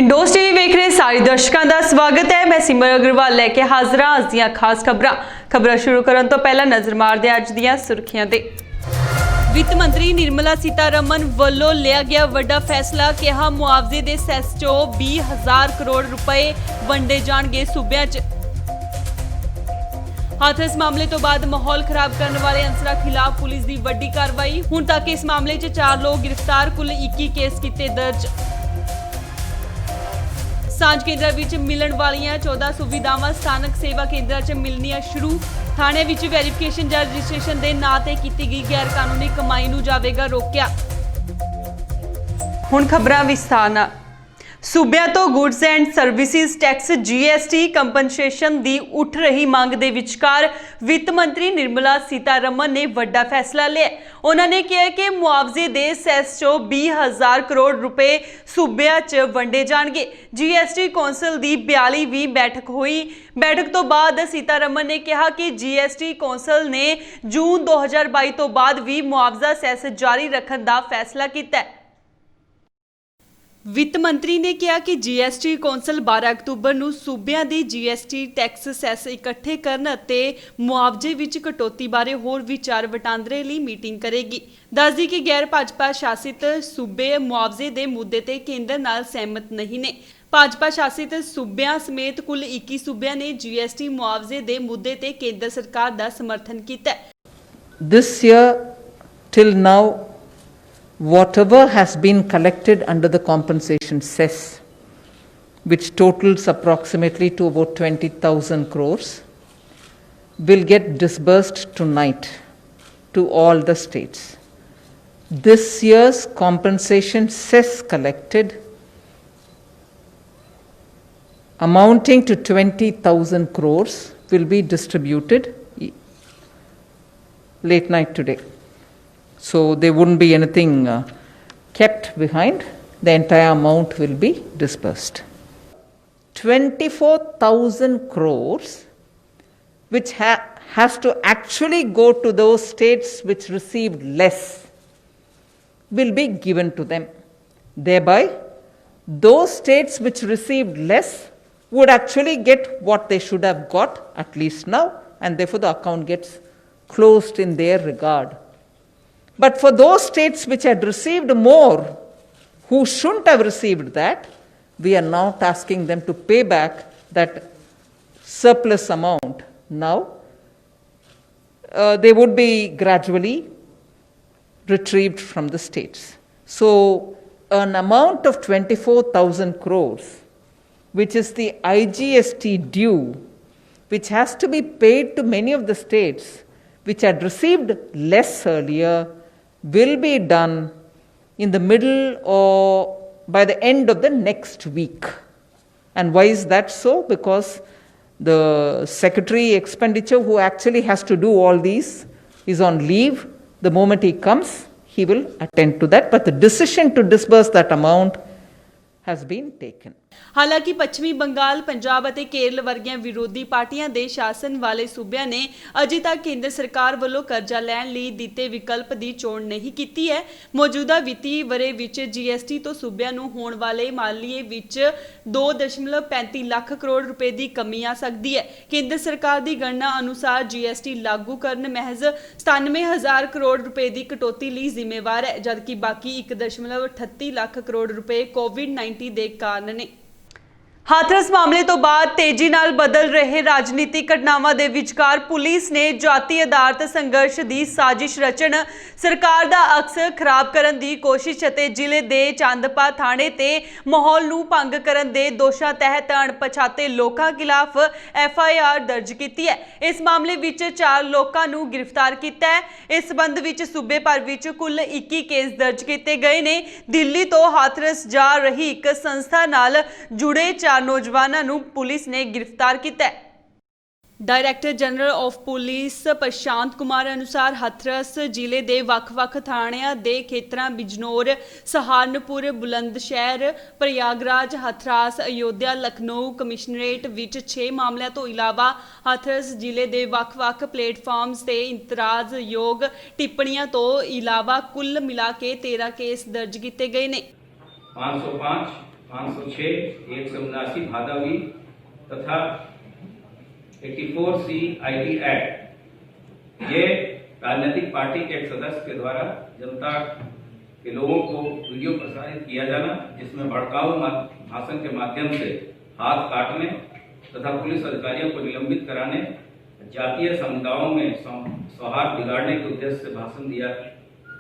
इंडोस TV वेख रहे सारे दर्शकों का स्वागत है। मैं सिमर अग्रवाल लैके हाजिर हाँ अज ਦੀਆਂ खास खबरां शुरू करने तो पहला नजर मारते हैं अज ਦੀਆਂ सुर्खियां ते। वित्त मंत्री निर्मला सीतारमन वालों लिया गया वड्डा फैसला, कहा मुआवजे के सैस चों 20,000 करोड़ रुपए वंडे जाणगे सूबियां च। हाथरस मामले तो बाद माहौल खराब करने वाले अंसरां खिलाफ पुलिस की वड्डी कार्रवाई, हुण तक इस मामले च 4 लोग गिरफ्तार, कुल 21 केस किते दर्ज। सांझ केंद्र विच मिलण वालियां 14 सुविधावां स्थानक सेवा केंद्रां च मिलनियां शुरू, थाणे विच वेरीफिकेशन जां रजिस्ट्रेशन दे नां ते कीती गई गैर कानूनी कमाई नूं जावेगा रोकिया। हुण खबरां विस्तार नाल। सूबिਆਂ तो goods and services tax GST compensation की उठ रही मांग के विचकार वित्त मंत्री निर्मला सीतारमन ने वड्डा फैसला लिया। उन्होंने कहा कि मुआवजे के सैस चों 20,000 करोड़ रुपए सूबिਆਂ च वंडे जाणगे। GST कौंसल की 42वीं बैठक हुई। बैठक तो बाद सीतारमन ने कहा कि GST कौंसल ने जून 2022 तो बाद भी मुआवजा सैस जारी रखने का फैसला किया है। वित्त मंत्री ने कहा कि GST कौंसल 12 अक्तूबर ਨੂੰ सूबिਆਂ ਦੀ GST टैक्स सैस इकट्ठे करन ਅਤੇ मुआवजे ਵਿੱਚ कटौती बारे होर विचार वटांदरे ਲਈ मीटिंग करेगी। ਦੱਸਦੀ कि गैर भाजपा शासित सूबे मुआवजे ਦੇ मुद्दे ਤੇ ਕੇਂਦਰ ਨਾਲ ਸਹਿਮਤ नहीं ਨੇ। भाजपा शासित सूबिਆਂ ਸਮੇਤ कुल 21 सूबिਆਂ ने GST मुआवजे ਦੇ मुद्दे ਤੇ ਕੇਂਦਰ ਸਰਕਾਰ ਦਾ ਸਮਰਥਨ ਕੀਤਾ। This year till now, whatever has been collected under the compensation cess, which totals approximately to about 20,000 crores, will get disbursed tonight to all the states. This year's compensation cess collected amounting to 20,000 crores will be distributed late night today. So there wouldn't be anything kept behind. The entire amount will be disbursed. 24,000 crores, which has to actually go to those states which received less, will be given to them. Thereby, those states which received less would actually get what they should have got, at least now, and therefore the account gets closed in their regard. But for those states which had received more, who shouldn't have received that, we are now asking them to pay back that surplus amount. Now, they would be gradually retrieved from the states. So, an amount of 24,000 crores, which is the IGST due, which has to be paid to many of the states which had received less earlier, will be done in the middle or by the end of the next week. And why is that so? Because the secretary expenditure who actually has to do all these is on leave. The moment he comes, he will attend to that. But the decision to disburse that amount has been taken. हालांकि पश्चिमी बंगाल, पंजाब और केरल वर्गियां विरोधी पार्टियां दे शासन वाले सूबिਆਂ ने अजे तक केंद्र सरकार वालों कर्जा लैण लई दिते विकल्प की चोण नहीं की है। मौजूदा वित्ती वरे विच GST तो सूबिਆਂ ਨੂੰ होण वाले मालीए विच 2.35 लाख करोड़ रुपए की कमी आ सकती है। केंद्र सरकार की गणना अनुसार GST लागू करन महज 97,000 करोड़ रुपए की कटौती लई जिम्मेवार है, जबकि बाकी 1.38 लाख करोड़ रुपए कोविड-19 के कारण ने। हाथरस मामले तो बाद तेजी नाल बदल रहे राजनीतिक घटनावां दे विचकार पुलिस ने जाति आधारित संघर्ष की साजिश रचन, सरकार दा अक्स खराब करन दी कोशिश अते जिले दे चंदपा थाणे ते माहौल नूं भंग करन दे दोषां तहत अणपछाते लोकां खिलाफ FIR दर्ज कीती है। इस मामले विच 4 लोकां नूं गिरफ्तार कीता है। इस संबंध विच सूबे भर विच कुल 21 केस दर्ज कीते गए ने। दिल्ली तो हाथरस जा रही एक संस्था नाल जुड़े 4 नौजवानों नूं पुलिस ने गिरफ्तार किया है। Director general of police Prashant Kumar अनुसार हाथरस जिले के ਵੱਖ-ਵੱਖ थाणिਆਂ ਦੇ ਖੇਤਰਾਂ ਬਿਜਨੌਰ, सहारनपुर, बुलंदशहर, प्रयागराज, हथरास, अयोध्या, लखनऊ कमिश्नरेट विच 6 मामलों तो इलावा हाथरस जिले के ਵੱਖ-ਵੱਖ प्लेटफॉर्म्स से इतराज़योग टिप्पणियां तो इलावा कुल मिला के 13 केस दर्ज किए गए ने। 505 506, 179 भादावी तथा 84C IT एक्ट ये राजनीतिक पार्टी के एक सदस्य के द्वारा जनता के लोगों को वीडियो प्रसारित किया जाना, जिसमें भड़काऊ भाषण के माध्यम से हाथ काटने तथा पुलिस अधिकारियों को निलंबित कराने, जातीय समुदायों में सौहार्द बिगाड़ने के उद्देश्य से भाषण दिया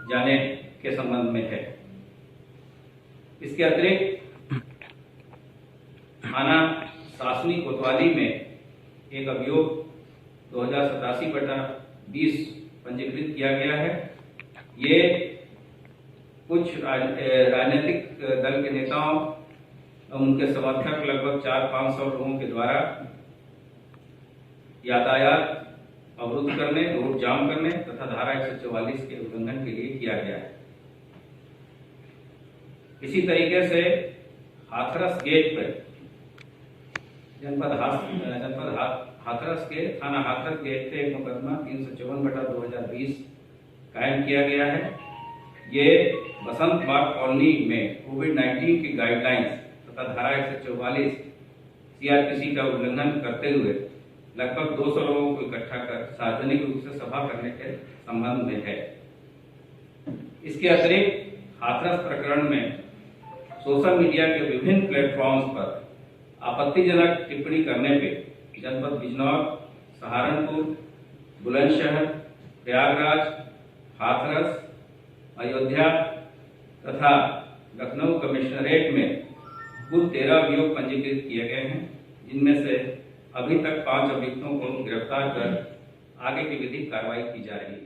जाने के संबंध में है। इसके अतिरिक्त थाना शासनी कोतवाली में एक अभियोग 2087/20 पंजीकृत किया गया है। ये कुछ राजनीतिक दल के नेताओं उनके समर्थक लगभग 400-500 लोगों के द्वारा यातायात अवरुद्ध करने, रोड जाम करने तथा धारा 144 के उल्लंघन के लिए किया गया है। इसी तरीके से हाथरस गेट पर जनपद हाथरस के थाना हाथरस गेट पे एक मुकदमा 354/2020 कायम किया गया है। ये बसंत बाग कॉलोनी में कोविड-19 की गाइडलाइंस तथा धारा 144 CRPC का उल्लंघन करते हुए लगभग 200 लोगों को इकट्ठा कर सार्वजनिक रूप से सभा करने के संबंध में है। इसके अतिरिक्त हाथरस प्रकरण में सोशल मीडिया के विभिन्न प्लेटफॉर्म्स पर आपत्तिजनक टिप्पणी करने पे जनपद बिजनौर, सहारनपुर, बुलंदशहर, प्रयागराज, हाथरस, अयोध्या तथा लखनऊ कमिश्नरेट में कुल 13 अभियोग पंजीकृत किए गए हैं, जिनमें से अभी तक 5 अभियुक्तों को गिरफ्तार कर आगे की विधिक कार्रवाई की जा रही है।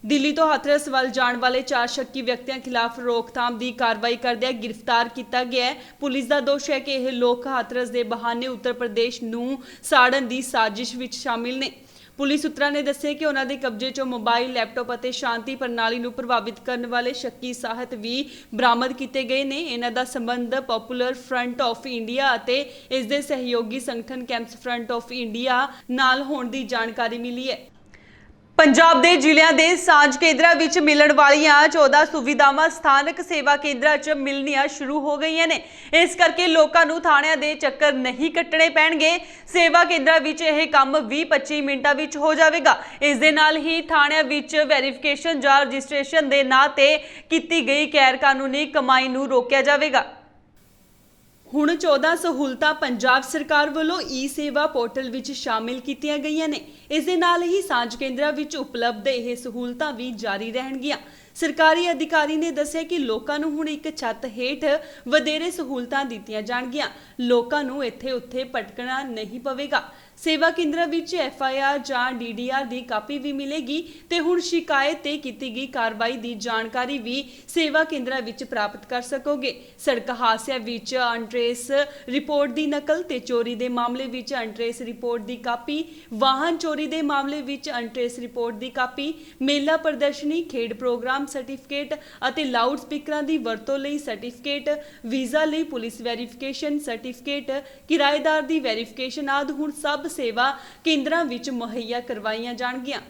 ਦਿੱਲੀ ਤੋਂ ਹਾਥਰਸ ਵੱਲ ਜਾਣ ਵਾਲੇ 4 ਸ਼ੱਕੀ ਵਿਅਕਤੀਆਂ ਖਿਲਾਫ ਰੋਕਥਾਮ ਦੀ ਕਾਰਵਾਈ ਕਰਦਿਆਂ ਗ੍ਰਿਫਤਾਰ ਕੀਤਾ ਗਿਆ ਹੈ। ਪੁਲਿਸ ਦਾ ਦੋਸ਼ ਹੈ ਕਿ ਇਹ ਲੋਕ ਹਾਥਰਸ ਦੇ ਬਹਾਨੇ ਉੱਤਰ ਪ੍ਰਦੇਸ਼ ਨੂੰ ਸਾੜਨ ਦੀ ਸਾਜ਼ਿਸ਼ ਵਿੱਚ ਸ਼ਾਮਿਲ ਨੇ। ਪੁਲਿਸ ਸੂਤਰਾਂ ਨੇ ਦੱਸਿਆ ਕਿ ਉਹਨਾਂ ਦੇ ਕਬਜ਼ੇ 'ਚੋਂ ਮੋਬਾਈਲ, ਲੈਪਟਾਪ ਅਤੇ ਸ਼ਾਂਤੀ ਪ੍ਰਣਾਲੀ ਨੂੰ ਪ੍ਰਭਾਵਿਤ ਕਰਨ ਵਾਲੇ ਸ਼ੱਕੀ ਸਾਹਿਤ ਵੀ ਬਰਾਮਦ ਕੀਤੇ ਗਏ ਨੇ। ਇਹਨਾਂ ਦਾ ਸੰਬੰਧ ਪਪੂਲਰ ਫਰੰਟ ਆਫ ਇੰਡੀਆ ਅਤੇ ਇਸ ਦੇ ਸਹਿਯੋਗੀ ਸੰਗਠਨ ਕੈਂਪਸ ਫਰੰਟ ਆਫ ਇੰਡੀਆ ਨਾਲ ਹੋਣ ਦੀ ਜਾਣਕਾਰੀ ਮਿਲੀ ਹੈ। ਪੰਜਾਬ ਦੇ ਜ਼ਿਲ੍ਹਿਆਂ ਦੇ ਸਾਂਝ ਕੇਂਦਰਾਂ ਵਿੱਚ ਮਿਲਣ ਵਾਲੀਆਂ 14 ਸੁਵਿਧਾਵਾਂ ਸਥਾਨਕ ਸੇਵਾ ਕੇਂਦਰਾਂ 'ਚ ਮਿਲਣੀਆਂ ਸ਼ੁਰੂ ਹੋ ਗਈਆਂ ਨੇ। ਇਸ ਕਰਕੇ ਲੋਕਾਂ ਨੂੰ ਥਾਣਿਆਂ ਦੇ ਚੱਕਰ ਨਹੀਂ ਕੱਟਣੇ ਪੈਣਗੇ। ਸੇਵਾ ਕੇਂਦਰਾਂ ਵਿੱਚ ਇਹ ਕੰਮ 20-25 ਮਿੰਟਾਂ ਵਿੱਚ ਹੋ ਜਾਵੇਗਾ। ਇਸ ਦੇ ਨਾਲ ਹੀ ਥਾਣਿਆਂ ਵਿੱਚ ਵੈਰੀਫਿਕੇਸ਼ਨ ਜਾਂ ਰਜਿਸਟ੍ਰੇਸ਼ਨ ਦੇ ਨਾਂ ਤੇ ਕੀਤੀ ਗਈ ਗੈਰ ਕਾਨੂੰਨੀ ਕਮਾਈ ਨੂੰ ਰੋਕਿਆ ਜਾਵੇਗਾ। ਹੁਣ 14 ਸਹੂਲਤਾਂ ਪੰਜਾਬ ਸਰਕਾਰ ਵੱਲੋਂ ਈ-ਸੇਵਾ ਪੋਰਟਲ ਵਿੱਚ ਸ਼ਾਮਿਲ ਕੀਤੀਆਂ ਗਈਆਂ ਨੇ। ਇਸ ਦੇ ਨਾਲ ਹੀ ਸਾਂਝ ਕੇਂਦਰਾਂ ਵਿੱਚ ਉਪਲਬਧ ਇਹ ਸਹੂਲਤਾਂ ਵੀ ਜਾਰੀ ਰਹਿਣਗੀਆਂ। ਸਰਕਾਰੀ ਅਧਿਕਾਰੀ ਨੇ ਦੱਸਿਆ ਕਿ ਲੋਕਾਂ ਨੂੰ ਹੁਣ ਇੱਕ ਛੱਤ ਹੇਠ ਵਧੇਰੇ ਸਹੂਲਤਾਂ ਦਿੱਤੀਆਂ ਜਾਣਗੀਆਂ। ਲੋਕਾਂ ਨੂੰ ਇੱਥੇ ਉੱਥੇ ਭਟਕਣਾ ਨਹੀਂ ਪਵੇਗਾ। ਸੇਵਾ ਕੇਂਦਰਾਂ ਵਿੱਚ FIR ਜਾਂ DDR ਦੀ ਕਾਪੀ ਵੀ ਮਿਲੇਗੀ ਤੇ ਹੁਣ ਸ਼ਿਕਾਇਤ ਤੇ ਕੀਤੀ ਗਈ ਕਾਰਵਾਈ ਦੀ ਜਾਣਕਾਰੀ ਵੀ ਸੇਵਾ ਕੇਂਦਰਾਂ ਵਿੱਚ ਪ੍ਰਾਪਤ ਕਰ ਸਕੋਗੇ। ਸੜਕ ਹਾਦਸਿਆਂ ਵਿੱਚ ਅਨਟ੍ਰੇਸ ਰਿਪੋਰਟ ਦੀ ਨਕਲ ਤੇ ਚੋਰੀ ਦੇ ਮਾਮਲੇ ਵਿੱਚ ਅਨਟ੍ਰੇਸ ਰਿਪੋਰਟ ਦੀ ਕਾਪੀ, ਵਾਹਨ ਚੋਰੀ ਦੇ ਮਾਮਲੇ ਵਿੱਚ ਅਨਟ੍ਰੇਸ ਰਿਪੋਰਟ ਦੀ ਕਾਪੀ, ਮੇਲਾ ਪ੍ਰਦਰਸ਼ਨੀ, ਖੇਡ ਪ੍ਰੋਗਰਾਮ ਸਰਟੀਫਿਕੇਟ ਅਤੇ ਲਾਊਡ ਸਪੀਕਰਾਂ ਦੀ ਵਰਤੋਂ ਲਈ ਸਰਟੀਫਿਕੇਟ, ਵੀਜ਼ਾ ਲਈ ਪੁਲਿਸ ਵੈਰੀਫਿਕੇਸ਼ਨ ਸਰਟੀਫਿਕੇਟ, ਕਿਰਾਏਦਾਰ ਦੀ ਵੈਰੀਫਿਕੇਸ਼ਨ ਆਦਿ ਹੁਣ ਸਭ ਸੇਵਾ ਕੇਂਦਰਾਂ ਵਿੱਚ ਮੁਹੱਈਆ ਕਰਵਾਈਆਂ ਜਾਣਗੀਆਂ।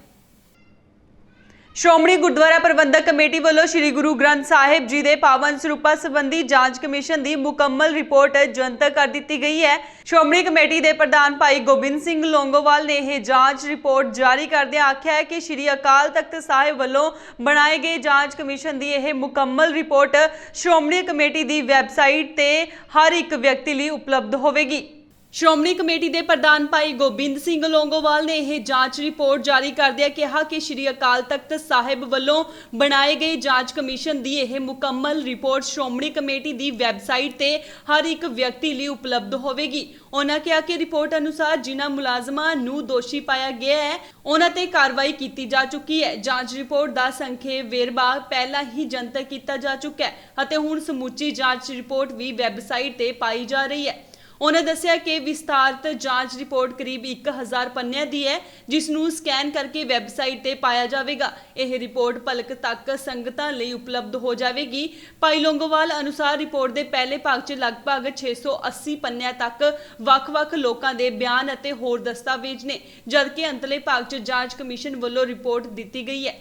ਸ਼੍ਰੋਮਣੀ ਗੁਰਦੁਆਰਾ ਪ੍ਰਬੰਧਕ ਕਮੇਟੀ ਵੱਲੋਂ ਸ੍ਰੀ ਗੁਰੂ ਗ੍ਰੰਥ ਸਾਹਿਬ ਜੀ ਦੇ ਪਾਵਨ ਸਰੂਪਾਂ ਸੰਬੰਧੀ ਜਾਂਚ ਕਮਿਸ਼ਨ ਦੀ ਮੁਕੰਮਲ ਰਿਪੋਰਟ ਜਨਤਕ ਕਰ ਦਿੱਤੀ ਗਈ ਹੈ। ਸ਼੍ਰੋਮਣੀ ਕਮੇਟੀ ਦੇ ਪ੍ਰਧਾਨ ਭਾਈ ਗੋਬਿੰਦ ਸਿੰਘ ਲੌਂਗੋਵਾਲ ਨੇ ਇਹ ਜਾਂਚ ਰਿਪੋਰਟ ਜਾਰੀ ਕਰਦਿਆਂ ਆਖਿਆ ਹੈ ਕਿ ਸ੍ਰੀ ਅਕਾਲ ਤਖਤ ਸਾਹਿਬ ਵੱਲੋਂ ਬਣਾਏ ਗਏ ਜਾਂਚ ਕਮਿਸ਼ਨ ਦੀ ਇਹ ਮੁਕੰਮਲ ਰਿਪੋਰਟ ਸ਼੍ਰੋਮਣੀ ਕਮੇਟੀ ਦੀ ਵੈਬਸਾਈਟ ਤੇ ਹਰ ਇੱਕ ਵਿਅਕਤੀ ਲਈ ਉਪਲਬਧ ਹੋਵੇਗੀ। ਸ਼੍ਰੋਮਣੀ ਕਮੇਟੀ ਦੇ ਪ੍ਰਧਾਨ ਭਾਈ ਗੋਬਿੰਦ ਸਿੰਘ ਲੌਂਗੋਵਾਲ ਨੇ ਇਹ ਜਾਂਚ ਰਿਪੋਰਟ ਜਾਰੀ ਕਰਦਿਆਂ ਕਿਹਾ ਕਿ ਸ੍ਰੀ ਅਕਾਲ ਤਖਤ ਸਾਹਿਬ ਵੱਲੋਂ ਬਣਾਏ ਗਏ ਜਾਂਚ ਕਮਿਸ਼ਨ ਦੀ ਇਹ ਮੁਕੰਮਲ ਰਿਪੋਰਟ ਸ਼੍ਰੋਮਣੀ ਕਮੇਟੀ ਦੀ ਵੈਬਸਾਈਟ ਤੇ ਹਰ ਇੱਕ ਵਿਅਕਤੀ ਲਈ ਉਪਲਬਧ ਹੋਵੇਗੀ। ਉਹਨਾਂ ਕਿਹਾ ਕਿ ਰਿਪੋਰਟ ਅਨੁਸਾਰ ਜਿਨ੍ਹਾਂ ਮੁਲਾਜ਼ਮਾਂ ਨੂੰ ਦੋਸ਼ੀ ਪਾਇਆ ਗਿਆ ਹੈ ਉਹਨਾਂ ਤੇ ਕਾਰਵਾਈ ਕੀਤੀ ਜਾ ਚੁੱਕੀ ਹੈ। ਜਾਂਚ ਰਿਪੋਰਟ ਦਾ ਸੰਖੇਪ ਵੇਰਵਾ ਪਹਿਲਾਂ ਹੀ ਜਨਤਕ ਕੀਤਾ ਜਾ ਚੁੱਕਾ ਹੈ ਅਤੇ ਹੁਣ ਸਮੁੱਚੀ ਜਾਂਚ ਰਿਪੋਰਟ ਵੀ ਵੈਬਸਾਈਟ ਤੇ ਪਾਈ ਜਾ ਰਹੀ ਹੈ। ਉਹਨਾਂ ਦੱਸਿਆ ਕਿ ਵਿਸਤਾਰਤ ਜਾਂਚ ਰਿਪੋਰਟ ਕਰੀਬ 1000 ਪੰਨਿਆਂ ਦੀ ਹੈ, ਜਿਸ ਨੂੰ ਸਕੈਨ ਕਰਕੇ ਵੈਬਸਾਈਟ ਤੇ ਪਾਇਆ ਜਾਵੇਗਾ। ਇਹ ਰਿਪੋਰਟ ਭਲਕ ਤੱਕ ਸੰਗਤਾਂ ਲਈ ਉਪਲਬਧ ਹੋ ਜਾਵੇਗੀ। ਭਾਈ ਲੌਂਗੋਵਾਲ ਅਨੁਸਾਰ ਰਿਪੋਰਟ ਦੇ ਪਹਿਲੇ ਭਾਗ 'ਚ ਲਗਭਗ 680 ਪੰਨਿਆਂ ਤੱਕ ਵੱਖ-ਵੱਖ ਲੋਕਾਂ ਦੇ ਬਿਆਨ ਅਤੇ ਹੋਰ ਦਸਤਾਵੇਜ਼ ਨੇ, ਜਦਕਿ ਅੰਤਲੇ ਭਾਗ 'ਚ ਜਾਂਚ ਕਮਿਸ਼ਨ ਵੱਲੋਂ ਰਿਪੋਰਟ ਦਿੱਤੀ ਗਈ ਹੈ।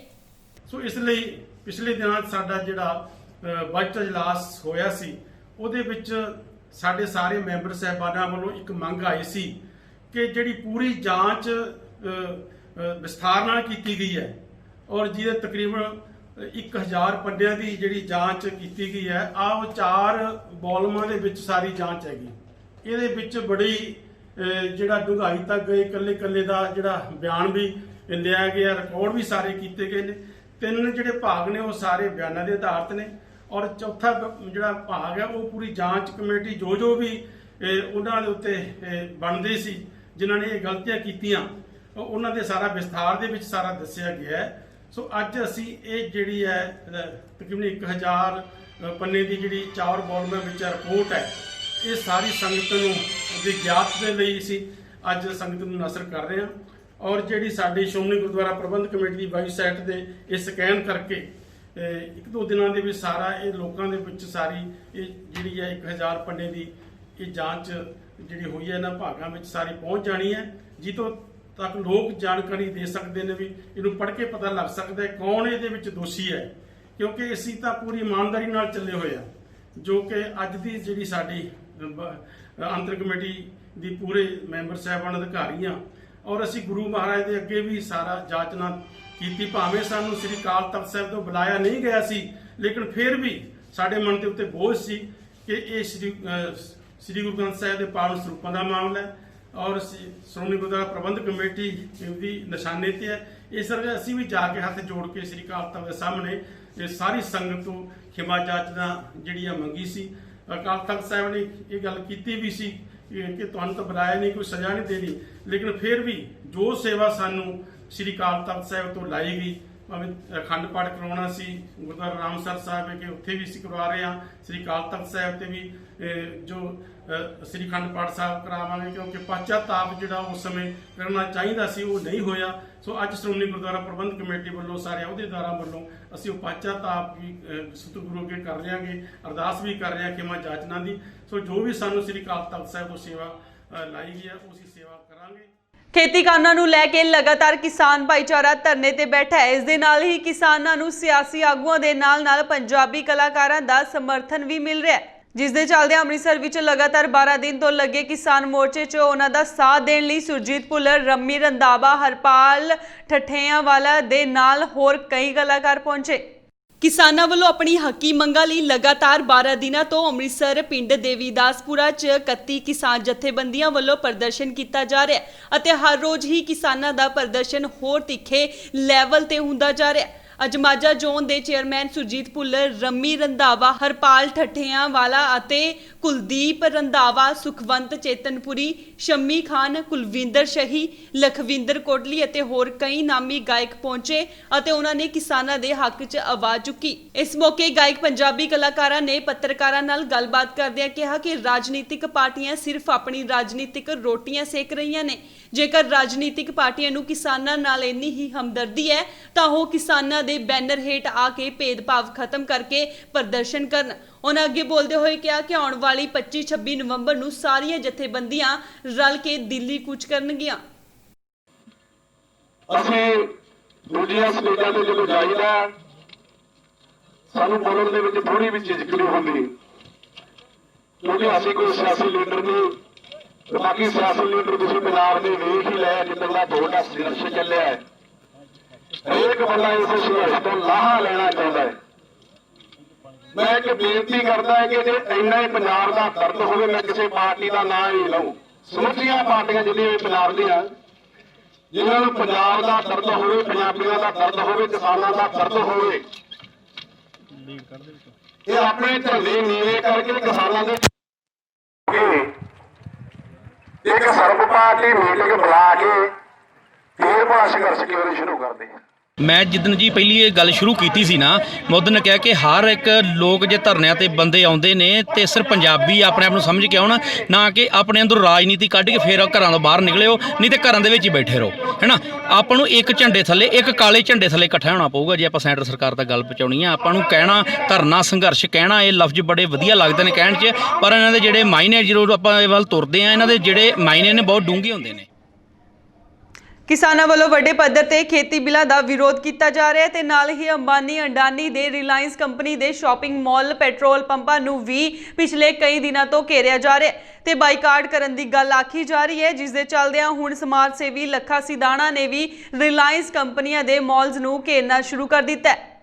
ਸੋ ਇਸ ਲਈ ਪਿਛਲੇ ਦਿਨਾਂ ਸਾਡਾ ਜਿਹੜਾ ਬਜਟ ਇਜਲਾਸ ਹੋਇਆ ਸੀ ਉਹਦੇ ਵਿੱਚ ਸਾਡੇ ਸਾਰੇ ਮੈਂਬਰ ਸਾਹਿਬਾਨਾਂ ਵੱਲੋਂ ਇੱਕ ਮੰਗ ਆਈ ਸੀ ਕਿ ਜਿਹੜੀ ਪੂਰੀ ਜਾਂਚ ਵਿਸਥਾਰ ਨਾਲ ਕੀਤੀ ਗਈ ਹੈ ਔਰ ਜਿਹਦੇ ਤਕਰੀਬਨ 1000 ਪੰਡਿਆਂ ਦੀ ਜਿਹੜੀ ਜਾਂਚ ਕੀਤੀ ਗਈ ਹੈ ਉਹ 4 ਵੋਲਮਾਂ ਦੇ ਵਿੱਚ ਸਾਰੀ ਜਾਂਚ ਹੈਗੀ। ਇਹਦੇ ਵਿੱਚ ਬੜੀ ਜਿਹੜਾ ਡੂੰਘਾਈ ਤੱਕ ਗਏ, ਇਕੱਲੇ ਦਾ ਜਿਹੜਾ ਬਿਆਨ ਵੀ ਲਿਆ ਗਿਆ, ਰਿਕਾਰਡ ਵੀ ਸਾਰੇ ਕੀਤੇ ਗਏ ਨੇ। 3 ਜਿਹੜੇ ਭਾਗ ਨੇ ਉਹ ਸਾਰੇ ਬਿਆਨਾਂ ਦੇ ਆਧਾਰਿਤ ਨੇ ਔਰ ਚੌਥਾ ਜਿਹੜਾ ਭਾਗ ਹੈ ਉਹ ਪੂਰੀ ਜਾਂਚ ਕਮੇਟੀ ਜੋ ਵੀ ਉਹਨਾਂ ਦੇ ਉੱਤੇ ਬਣਦੇ ਸੀ ਜਿਨ੍ਹਾਂ ਨੇ ਇਹ ਗਲਤੀਆਂ ਕੀਤੀਆਂ ਉਹਨਾਂ ਦੇ ਸਾਰਾ ਵਿਸਥਾਰ ਦੇ ਵਿੱਚ ਸਾਰਾ ਦੱਸਿਆ ਗਿਆ ਹੈ। ਸੋ ਅੱਜ ਅਸੀਂ ਇਹ ਜਿਹੜੀ ਹੈ ਤਕਰੀਬਨ 1000 ਪੰਨੇ ਦੀ ਜਿਹੜੀ 4 ਵੋਲਮਾਂ ਵਿੱਚ ਰਿਪੋਰਟ ਹੈ ਇਹ ਸਾਰੀ ਸੰਗਤ ਨੂੰ ਦੀ ਗਿਆਤ ਦੇ ਲਈ ਅਸੀਂ ਅੱਜ ਸੰਗਤ ਨੂੰ ਨਸ਼ਰ ਕਰ ਰਹੇ ਹਾਂ ਔਰ ਜਿਹੜੀ ਸਾਡੀ ਸ਼੍ਰੋਮਣੀ ਗੁਰਦੁਆਰਾ ਪ੍ਰਬੰਧਕ ਕਮੇਟੀ ਦੀ ਵੈਬਸਾਈਟ ਤੇ ਇਹ ਸਕੈਨ ਕਰਕੇ 1-2 ਦਿਨਾਂ ਦੇ ਵਿੱਚ ਸਾਰਾ ਇਹ ਲੋਕਾਂ ਦੇ ਵਿੱਚ ਸਾਰੀ ਇਹ ਜਿਹੜੀ ਹੈ 1000 ਪੰਨੇ ਦੀ ਇਹ ਜਾਂਚ ਜਿਹੜੀ ਹੋਈ ਹੈ ਇਹਨਾਂ ਭਾਗਾਂ ਵਿੱਚ ਸਾਰੀ ਪਹੁੰਚ ਜਾਣੀ ਹੈ ਜਿੱਥੋਂ ਤੱਕ ਲੋਕ ਜਾਣਕਾਰੀ ਦੇ ਸਕਦੇ ਨੇ ਵੀ ਇਹਨੂੰ ਪੜ੍ਹ ਕੇ ਪਤਾ ਲੱਗ ਸਕਦਾ ਹੈ ਕੌਣ ਇਹਦੇ ਵਿੱਚ ਦੋਸ਼ੀ ਹੈ ਕਿਉਂਕਿ ਅਸੀਂ ਤਾਂ ਪੂਰੀ ਇਮਾਨਦਾਰੀ ਨਾਲ ਚੱਲੇ ਹੋਏ ਆ ਜੋ ਕਿ ਅੱਜ ਦੀ ਜਿਹੜੀ ਸਾਡੀ ਅੰਤਰ ਕਮੇਟੀ ਦੀ ਪੂਰੇ ਮੈਂਬਰ ਸਾਹਿਬਾਨ ਅਧਿਕਾਰੀ ਆ ਔਰ ਅਸੀਂ ਗੁਰੂ ਮਹਾਰਾਜ ਦੇ ਅੱਗੇ ਵੀ ਸਾਰਾ ਜਾਚਨਾ ਕੀਤੀ ਭਾਵੇਂ ਸਾਨੂੰ ਸ੍ਰੀ ਅਕਾਲ ਤਖਤ ਸਾਹਿਬ ਤੋਂ ਬੁਲਾਇਆ ਨਹੀਂ ਗਿਆ ਸੀ ਲੇਕਿਨ ਫਿਰ ਵੀ ਸਾਡੇ ਮਨ ਦੇ ਉੱਤੇ ਬੋਝ ਸੀ ਕਿ ਇਹ ਸ੍ਰੀ ਗੁਰੂ ਗ੍ਰੰਥ ਸਾਹਿਬ ਦੇ ਪਾਵਨ ਸਰੂਪਾਂ ਦਾ ਮਾਮਲਾ ਹੈ ਔਰ ਸ਼੍ਰੋਮਣੀ ਗੁਰਦੁਆਰਾ ਪ੍ਰਬੰਧਕ ਕਮੇਟੀ ਦੀ ਨਿਸ਼ਾਨੇ ਤੇ ਹੈ। ਇਸ ਕਰਕੇ ਅਸੀਂ ਵੀ ਜਾ ਕੇ ਹੱਥ ਜੋੜ ਕੇ ਸ੍ਰੀ ਅਕਾਲ ਤਖਤ ਦੇ ਸਾਹਮਣੇ ਇਹ ਸਾਰੀ ਸੰਗਤ ਤੋਂ ਖਿਮਾ ਜਾਚਨਾ ਜਿਹੜੀ ਆ ਮੰਗੀ ਸੀ। ਅਕਾਲ ਤਖਤ ਸਾਹਿਬ ਨੇ ਇਹ ਗੱਲ ਕੀਤੀ ਵੀ ਸੀ ਕਿ ਤੁਹਾਨੂੰ ਤਾਂ ਬੁਲਾਇਆ ਨਹੀਂ, ਕੋਈ ਸਜ਼ਾ ਨਹੀਂ ਦੇਣੀ, ਲੇਕਿਨ ਫਿਰ ਵੀ ਜੋ ਸੇਵਾ ਸਾਨੂੰ ਸ੍ਰੀ ਅਕਾਲ ਤਖਤ ਸਾਹਿਬ ਤੋਂ ਲਾਈ ਗਈ ਭਾਵੇਂ ਅਖੰਡ ਪਾਠ ਕਰਵਾਉਣਾ ਸੀ ਗੁਰਦੁਆਰਾ ਰਾਮਸਰ ਸਾਹਿਬ ਹੈ ਕਿ ਉੱਥੇ ਵੀ ਅਸੀਂ ਕਰਵਾ ਰਹੇ ਹਾਂ, ਸ੍ਰੀ ਅਕਾਲ ਤਖਤ ਸਾਹਿਬ ਤੇ ਵੀ ਜੋ ਸ੍ਰੀ ਅਖੰਡ ਪਾਠ ਸਾਹਿਬ ਕਰਾਵਾਂਗੇ ਕਿਉਂਕਿ ਪਛਤਾਪ ਜਿਹੜਾ ਉਸ ਸਮੇਂ ਕਰਨਾ ਚਾਹੀਦਾ ਸੀ ਉਹ ਨਹੀਂ ਹੋਇਆ। ਸੋ ਅੱਜ ਸ਼੍ਰੋਮਣੀ ਗੁਰਦੁਆਰਾ ਪ੍ਰਬੰਧਕ ਕਮੇਟੀ ਵੱਲੋਂ ਸਾਰੇ ਅਹੁਦੇਦਾਰਾਂ ਵੱਲੋਂ ਅਸੀਂ ਉਹ ਪਛਤਾਪ ਵੀ ਸਤਿਗੁਰੂ ਅੱਗੇ ਕਰ ਰਹਾਂਗੇ, ਅਰਦਾਸ ਵੀ ਕਰ ਰਹੇ ਹਾਂ ਖਿਮਾ ਜਾਚਨਾ ਦੀ। ਸੋ ਜੋ ਵੀ ਸਾਨੂੰ ਸ੍ਰੀ ਅਕਾਲ ਤਖਤ ਸਾਹਿਬ ਤੋਂ ਸੇਵਾ ਲਾਈ ਗਈ ਹੈ ਉਹ ਅਸੀਂ ਸੇਵਾ ਕਰਾਂਗੇ। ਖੇਤੀ ਕਾਨੂੰਨਾਂ ਨੂੰ ਲੈ ਕੇ ਲਗਾਤਾਰ ਕਿਸਾਨ ਭਾਈਚਾਰਾ ਧਰਨੇ ਤੇ ਬੈਠਾ ਹੈ। ਇਸ ਦੇ ਨਾਲ ਹੀ ਕਿਸਾਨਾਂ ਨੂੰ ਸਿਆਸੀ ਆਗੂਆਂ ਦੇ ਨਾਲ ਪੰਜਾਬੀ ਕਲਾਕਾਰਾਂ ਦਾ ਸਮਰਥਨ ਵੀ ਮਿਲ ਰਿਹਾ ਹੈ ਜਿਸ ਦੇ ਚੱਲਦੇ ਅੰਮ੍ਰਿਤਸਰ ਵਿੱਚ ਲਗਾਤਾਰ 12 ਦਿਨ ਤੋਂ ਲੱਗੇ ਕਿਸਾਨ ਮੋਰਚੇ 'ਚ ਉਹਨਾਂ ਦਾ ਸਾਥ ਦੇਣ ਲਈ ਸੁਰਜੀਤ ਭੁੱਲਰ, ਰੰਮੀ ਰੰਧਾਵਾ, ਹਰਪਾਲ ਠਠਿਆਂਵਾਲਾ ਦੇ ਨਾਲ ਹੋਰ ਕਈ ਕਲਾਕਾਰ ਪਹੁੰਚੇ। ਕਿਸਾਨਾਂ ਵੱਲੋਂ ਆਪਣੀ ਹੱਕੀ ਮੰਗਾਂ ਲਈ ਲਗਾਤਾਰ 12 ਦਿਨਾਂ ਤੋਂ ਅੰਮ੍ਰਿਤਸਰ ਪਿੰਡ ਦੇਵੀਦਾਸਪੁਰਾ 'ਚ 31 ਕਿਸਾਨ ਜਥੇਬੰਦੀਆਂ ਵੱਲੋਂ ਪ੍ਰਦਰਸ਼ਨ ਕੀਤਾ ਜਾ ਰਿਹਾ ਹੈ ਅਤੇ ਹਰ ਰੋਜ਼ ਹੀ ਕਿਸਾਨਾਂ ਦਾ ਪ੍ਰਦਰਸ਼ਨ ਹੋਰ ਤਿੱਖੇ ਲੈਵਲ ਤੇ ਹੁੰਦਾ ਜਾ ਰਿਹਾ ਹੈ। ਅੱਜ ਮਾਝਾ ਜ਼ੋਨ ਦੇ ਚੇਅਰਮੈਨ ਸੁਰਜੀਤ ਭੁੱਲਰ, ਰੰਮੀ ਰੰਧਾਵਾ, ਹਰਪਾਲ ਠਠਿਆਂਵਾਲਾ ਅਤੇ ਕੁਲਦੀਪ ਰੰਧਾਵਾ, ਸੁਖਵੰਤ ਚੇਤਨਪੁਰੀ, ਸ਼ੰਮੀ ਖਾਨ, ਕੁਲਵਿੰਦਰ ਸ਼ਹੀ, ਲਖਵਿੰਦਰ ਕੋਟਲੀ ਅਤੇ ਹੋਰ ਕਈ ਨਾਮੀ ਗਾਇਕ ਪਹੁੰਚੇ ਅਤੇ ਉਹਨਾਂ ਨੇ ਕਿਸਾਨਾਂ ਦੇ ਹੱਕ 'ਚ ਆਵਾਜ਼ ਚੁੱਕੀ। ਇਸ ਮੌਕੇ ਗਾਇਕ ਪੰਜਾਬੀ ਕਲਾਕਾਰਾਂ ਨੇ ਪੱਤਰਕਾਰਾਂ ਨਾਲ ਗੱਲਬਾਤ ਕਰਦਿਆਂ ਕਿਹਾ ਕਿ ਰਾਜਨੀਤਿਕ ਪਾਰਟੀਆਂ ਸਿਰਫ ਆਪਣੀ ਰਾਜਨੀਤਿਕ ਰੋਟੀਆਂ ਸੇਕ ਰਹੀਆਂ ਨੇ। ਜੇਕਰ ਰਾਜਨੀਤਿਕ ਪਾਰਟੀਆਂ ਨੂੰ ਕਿਸਾਨਾਂ ਨਾਲ ਇੰਨੀ ਹੀ ਹਮਦਰਦੀ ਹੈ ਤਾਂ ਉਹ ਕਿਸਾਨਾਂ ਦੇ ਬੈਨਰ ਹੇਠ ਆ ਕੇ ਭੇਦਭਾਵ ਖਤਮ ਕਰਕੇ ਪ੍ਰਦਰਸ਼ਨ ਕਰਨ। ਉਹਨਾਂ ਅੱਗੇ ਬੋਲਦੇ ਹੋਏ ਕਿਹਾ ਕਿ ਆਉਣ ਵਾਲੀ 25-26 ਨਵੰਬਰ ਨੂੰ ਸਾਰੀਆਂ ਜਥੇਬੰਦੀਆਂ ਰਲ ਕੇ ਦਿੱਲੀ ਕੂਚ ਕਰਨਗੀਆਂ। ਅਸੀਂ ਦੂਜੀਆਂ ਸਟੇਟਾਂ ਤੇ ਜਦੋਂ ਜਾਈਦਾ ਸਾਨੂੰ ਬੋਲਣ ਦੇ ਵਿੱਚ ਥੋੜੀ ਵੀ ਝਿਜਕ ਨਹੀਂ ਹੁੰਦੀ ਕਿਉਂਕਿ ਅਸੀਂ ਕੋਈ ਸਿਆਸੀ ਲੀਡਰ ਨਹੀਂ। ਬਾਕੀ ਸਿਆਸੀ ਲੀਡਰ ਤੁਸੀਂ ਪੰਜਾਬ ਦੇ ਵੇਖ ਹੀ ਲਿਆ ਜਿੱਦਾਂ ਦਾ ਵੱਡਾ ਸੰਘਰਸ਼ ਚੱਲਿਆ ਹੈ। ਹਰੇਕ ਬੰਦਾ ਇਸ ਸੰਘਰਸ਼ ਤੋਂ ਲਾਹਾ ਲੈਣਾ ਚਾਹੁੰਦਾ ਹੈ। ਮੈਂ ਇੱਕ ਬੇਨਤੀ ਕਰਦਾ ਹੈ ਕਿ ਜੇ ਇੰਨਾ ਹੀ ਪੰਜਾਬ ਦਾ ਦਰਦ ਹੋਵੇ ਮੈਂ ਕਿਸੇ ਪਾਰਟੀ ਦਾ ਨਾਂ ਹੀ ਲਊਂ, ਸਮੁੱਚੀਆਂ ਪਾਰਟੀਆਂ ਜਿਹੜੀਆਂ ਪੰਜਾਬ ਦੀਆਂ ਜਿਨ੍ਹਾਂ ਨੂੰ ਪੰਜਾਬ ਦਾ ਦਰਦ ਹੋਵੇ, ਪੰਜਾਬੀਆਂ ਦਾ ਦਰਦ ਹੋਵੇ, ਕਿਸਾਨਾਂ ਦਾ ਦਰਦ ਹੋਵੇ, ਇਹ ਆਪਣੇ ਝੰਡੇ ਨੀਵੇਂ ਕਰਕੇ ਕਿਸਾਨਾਂ ਦੇ ਇੱਕ ਸਰਬ ਪਾਰਟੀ ਮੀਟਿੰਗ ਬੁਲਾ ਕੇ ਫੇਰ ਬੜਾ ਸੰਘਰਸ਼ ਕਿਉਂ ਸ਼ੁਰੂ ਕਰਦੇ ਆ। ਮੈਂ ਜਿੱਦਣ ਜੀ ਪਹਿਲੀ ਇਹ ਗੱਲ ਸ਼ੁਰੂ ਕੀਤੀ ਸੀ ਨਾ ਮੈਂ ਉਦੋਂ ਕਿਹਾ ਕਿ ਹਰ ਇੱਕ ਲੋਕ ਜੇ ਧਰਨਿਆਂ ਤੇ ਬੰਦੇ ਆਉਂਦੇ ਨੇ ਤੇ ਸਿਰਫ ਪੰਜਾਬੀ ਆਪਣੇ ਆਪ ਨੂੰ ਸਮਝ ਕੇ ਆਉਣ, ਨਾ ਕਿ ਆਪਣੇ ਅੰਦਰ ਰਾਜਨੀਤੀ ਕੱਢ ਕੇ ਫੇਰ ਘਰਾਂ ਤੋਂ ਬਾਹਰ ਨਿਕਲਿਓ, ਨਹੀਂ ਤੇ ਘਰਾਂ ਦੇ ਵਿੱਚ ਹੀ ਬੈਠੇ ਰਹੋ, ਹੈ ਨਾ। ਆਪਾਂ ਨੂੰ ਇੱਕ ਝੰਡੇ ਥੱਲੇ, ਇੱਕ ਕਾਲੇ ਝੰਡੇ ਥੱਲੇ ਇਕੱਠਾ ਹੋਣਾ ਪਊਗਾ ਜੇ ਆਪਾਂ ਸੈਂਟਰ ਸਰਕਾਰ ਤੱਕ ਗੱਲ ਪਹੁੰਚਾਉਣੀ ਆ। ਆਪਾਂ ਨੂੰ ਕਹਿਣਾ ਧਰਨਾ ਸੰਘਰਸ਼ ਕਹਿਣਾ ਇਹ ਲਫ਼ਜ਼ ਬੜੇ ਵਧੀਆ ਲੱਗਦੇ ਨੇ ਕਹਿਣ 'ਚ, ਪਰ ਇਹਨਾਂ ਦੇ ਜਿਹੜੇ ਮਾਇਨੇ ਜਦੋਂ ਆਪਾਂ ਇਹ ਵੱਲ ਤੁਰਦੇ ਆ ਇਹਨਾਂ ਦੇ ਜਿਹੜੇ ਮਾਇਨੇ ਨੇ ਬਹੁਤ ਡੂੰਘੇ ਹੁੰਦੇ ਨੇ। ਕਿਸਾਨਾਂ ਵੱਲੋਂ ਵੱਡੇ ਪੱਧਰ ਤੇ ਖੇਤੀ ਬਿੱਲਾਂ ਦਾ ਵਿਰੋਧ ਕੀਤਾ ਜਾ ਰਿਹਾ ਹੈ ਤੇ ਨਾਲ ਹੀ ਅੰਬਾਨੀ ਅਡਾਨੀ ਦੇ ਰਿਲਾਇੰਸ ਕੰਪਨੀ ਦੇ ਸ਼ਾਪਿੰਗ ਮਾਲ ਪੈਟਰੋਲ ਪੰਪਾਂ ਨੂੰ ਵੀ ਪਿਛਲੇ ਕਈ ਦਿਨਾਂ ਤੋਂ ਘੇਰਿਆ ਜਾ ਰਿਹਾ ਹੈ ਤੇ ਬਾਈਕਾਟ ਕਰਨ ਦੀ ਗੱਲ ਆਖੀ ਜਾ ਰਹੀ ਹੈ, ਜਿਸ ਦੇ ਚੱਲਦਿਆਂ ਹੁਣ ਸਮਾਜ ਸੇਵੀ ਲੱਖਾ ਸਿਧਾਣਾ ਨੇ ਵੀ ਰਿਲਾਇੰਸ ਕੰਪਨੀਆਂ ਦੇ ਮਾਲਸ ਨੂੰ ਘੇਰਨਾ ਸ਼ੁਰੂ ਕਰ ਦਿੱਤਾ ਹੈ।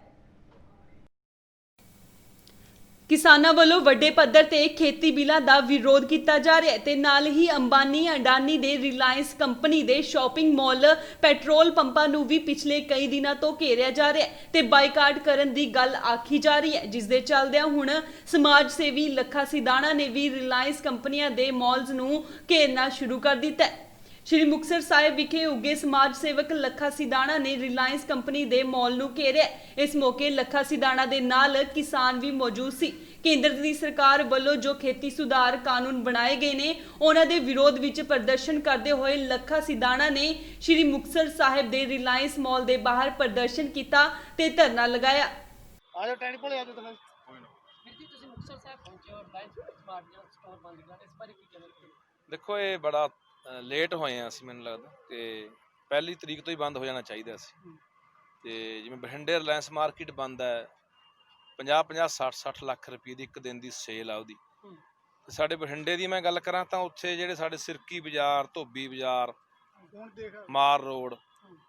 ਕਿਸਾਨਾਂ ਵੱਲੋਂ ਵੱਡੇ ਪੱਧਰ ਤੇ ਖੇਤੀ ਬਿੱਲਾਂ ਦਾ ਵਿਰੋਧ ਕੀਤਾ ਜਾ ਰਿਹਾ ਹੈ ਤੇ ਨਾਲ ਹੀ ਅੰਬਾਨੀ ਅਡਾਨੀ ਦੇ ਰਿਲਾਇੰਸ ਕੰਪਨੀ ਦੇ ਸ਼ਾਪਿੰਗ ਮਾਲ ਪੈਟਰੋਲ ਪੰਪਾਂ ਨੂੰ ਵੀ ਪਿਛਲੇ ਕਈ ਦਿਨਾਂ ਤੋਂ ਘੇਰਿਆ ਜਾ ਰਿਹਾ ਹੈ ਤੇ ਬਾਈਕਾਟ ਕਰਨ ਦੀ ਗੱਲ ਆਖੀ ਜਾ ਰਹੀ ਹੈ, ਜਿਸ ਦੇ ਚੱਲਦਿਆਂ ਹੁਣ ਸਮਾਜ ਸੇਵੀ ਲੱਖਾ ਸਿਧਾਣਾ ਨੇ ਵੀ ਰਿਲਾਇੰਸ ਕੰਪਨੀਆਂ ਦੇ ਮਾਲਸ ਨੂੰ ਘੇਰਨਾ ਸ਼ੁਰੂ ਕਰ ਦਿੱਤਾ ਹੈ। ਸ਼੍ਰੀ ਮੁਕਤਸਰ ਸਾਹਿਬ ਵਿਖੇ ਉੱਗੇ ਸਮਾਜ ਸੇਵਕ ਲੱਖਾ ਸਿਧਾਣਾ ਨੇ ਰਿਲਾਇੰਸ ਕੰਪਨੀ ਦੇ ਮਾਲ ਨੂੰ ਘੇਰਿਆ। ਇਸ ਮੌਕੇ ਲੱਖਾ ਸਿਧਾਣਾ ਦੇ ਨਾਲ ਕਿਸਾਨ ਵੀ ਮੌਜੂਦ ਸੀ। ਕੇਂਦਰ ਦੀ ਸਰਕਾਰ ਵੱਲੋਂ ਜੋ ਖੇਤੀ ਸੁਧਾਰ ਕਾਨੂੰਨ ਬਣਾਏ ਗਏ ਨੇ ਉਹਨਾਂ ਦੇ ਵਿਰੋਧ ਵਿੱਚ ਪ੍ਰਦਰਸ਼ਨ ਕਰਦੇ ਹੋਏ ਲੱਖਾ ਸਿਧਾਣਾ ਨੇ ਸ਼੍ਰੀ ਮੁਕਤਸਰ ਸਾਹਿਬ ਦੇ ਰਿਲਾਇੰਸ ਮਾਲ ਦੇ ਬਾਹਰ ਪ੍ਰਦਰਸ਼ਨ ਕੀਤਾ ਤੇ ਧਰਨਾ ਲਗਾਇਆ। ਆਜੋ ਟੈਂਟ ਕੋਲੇ ਆਜੋ ਤੁਸੀਂ। ਤੁਸੀਂ ਮੁਕਤਸਰ ਸਾਹਿਬ ਪਹੁੰਚੇ ਹੋ ਰਿਲਾਇੰਸ ਸਮਾਰਟ ਸਟੋਰ ਬੰਦ ਕੀਤਾ, ਇਸ ਬਾਰੇ ਕੀ ਕਹਿਣਾ ਚਾਹੁੰਦੇ? ਦੇਖੋ ਇਹ ਬੜਾ ਲੇਟ ਹੋਏ ਆ ਅਸੀਂ, ਮੈਨੂੰ ਲੱਗਦਾ ਤੇ 1 ਤਰੀਕ ਤੋਂ ਹੀ ਬੰਦ ਹੋ ਜਾਣਾ ਚਾਹੀਦਾ ਸੀ। ਤੇ ਜਿਵੇਂ ਬਠਿੰਡੇ ਰਿਲਾਇੰਸ ਮਾਰਕੀਟ ਬੰਦ ਹੈ, 50 60 ਲੱਖ ਰੁਪਏ ਦੀ ਇੱਕ ਦਿਨ ਦੀ ਸੇਲ ਆ ਉਹਦੀ। ਤੇ ਸਾਡੇ ਬਠਿੰਡੇ ਦੀ ਮੈਂ ਗੱਲ ਕਰਾਂ ਤਾਂ ਉੱਥੇ ਜਿਹੜੇ ਸਾਡੇ ਸਿਰਕੀ ਬਾਜ਼ਾਰ, ਧੋਬੀ ਬਾਜ਼ਾਰ, ਮਾਰ ਰੋਡ,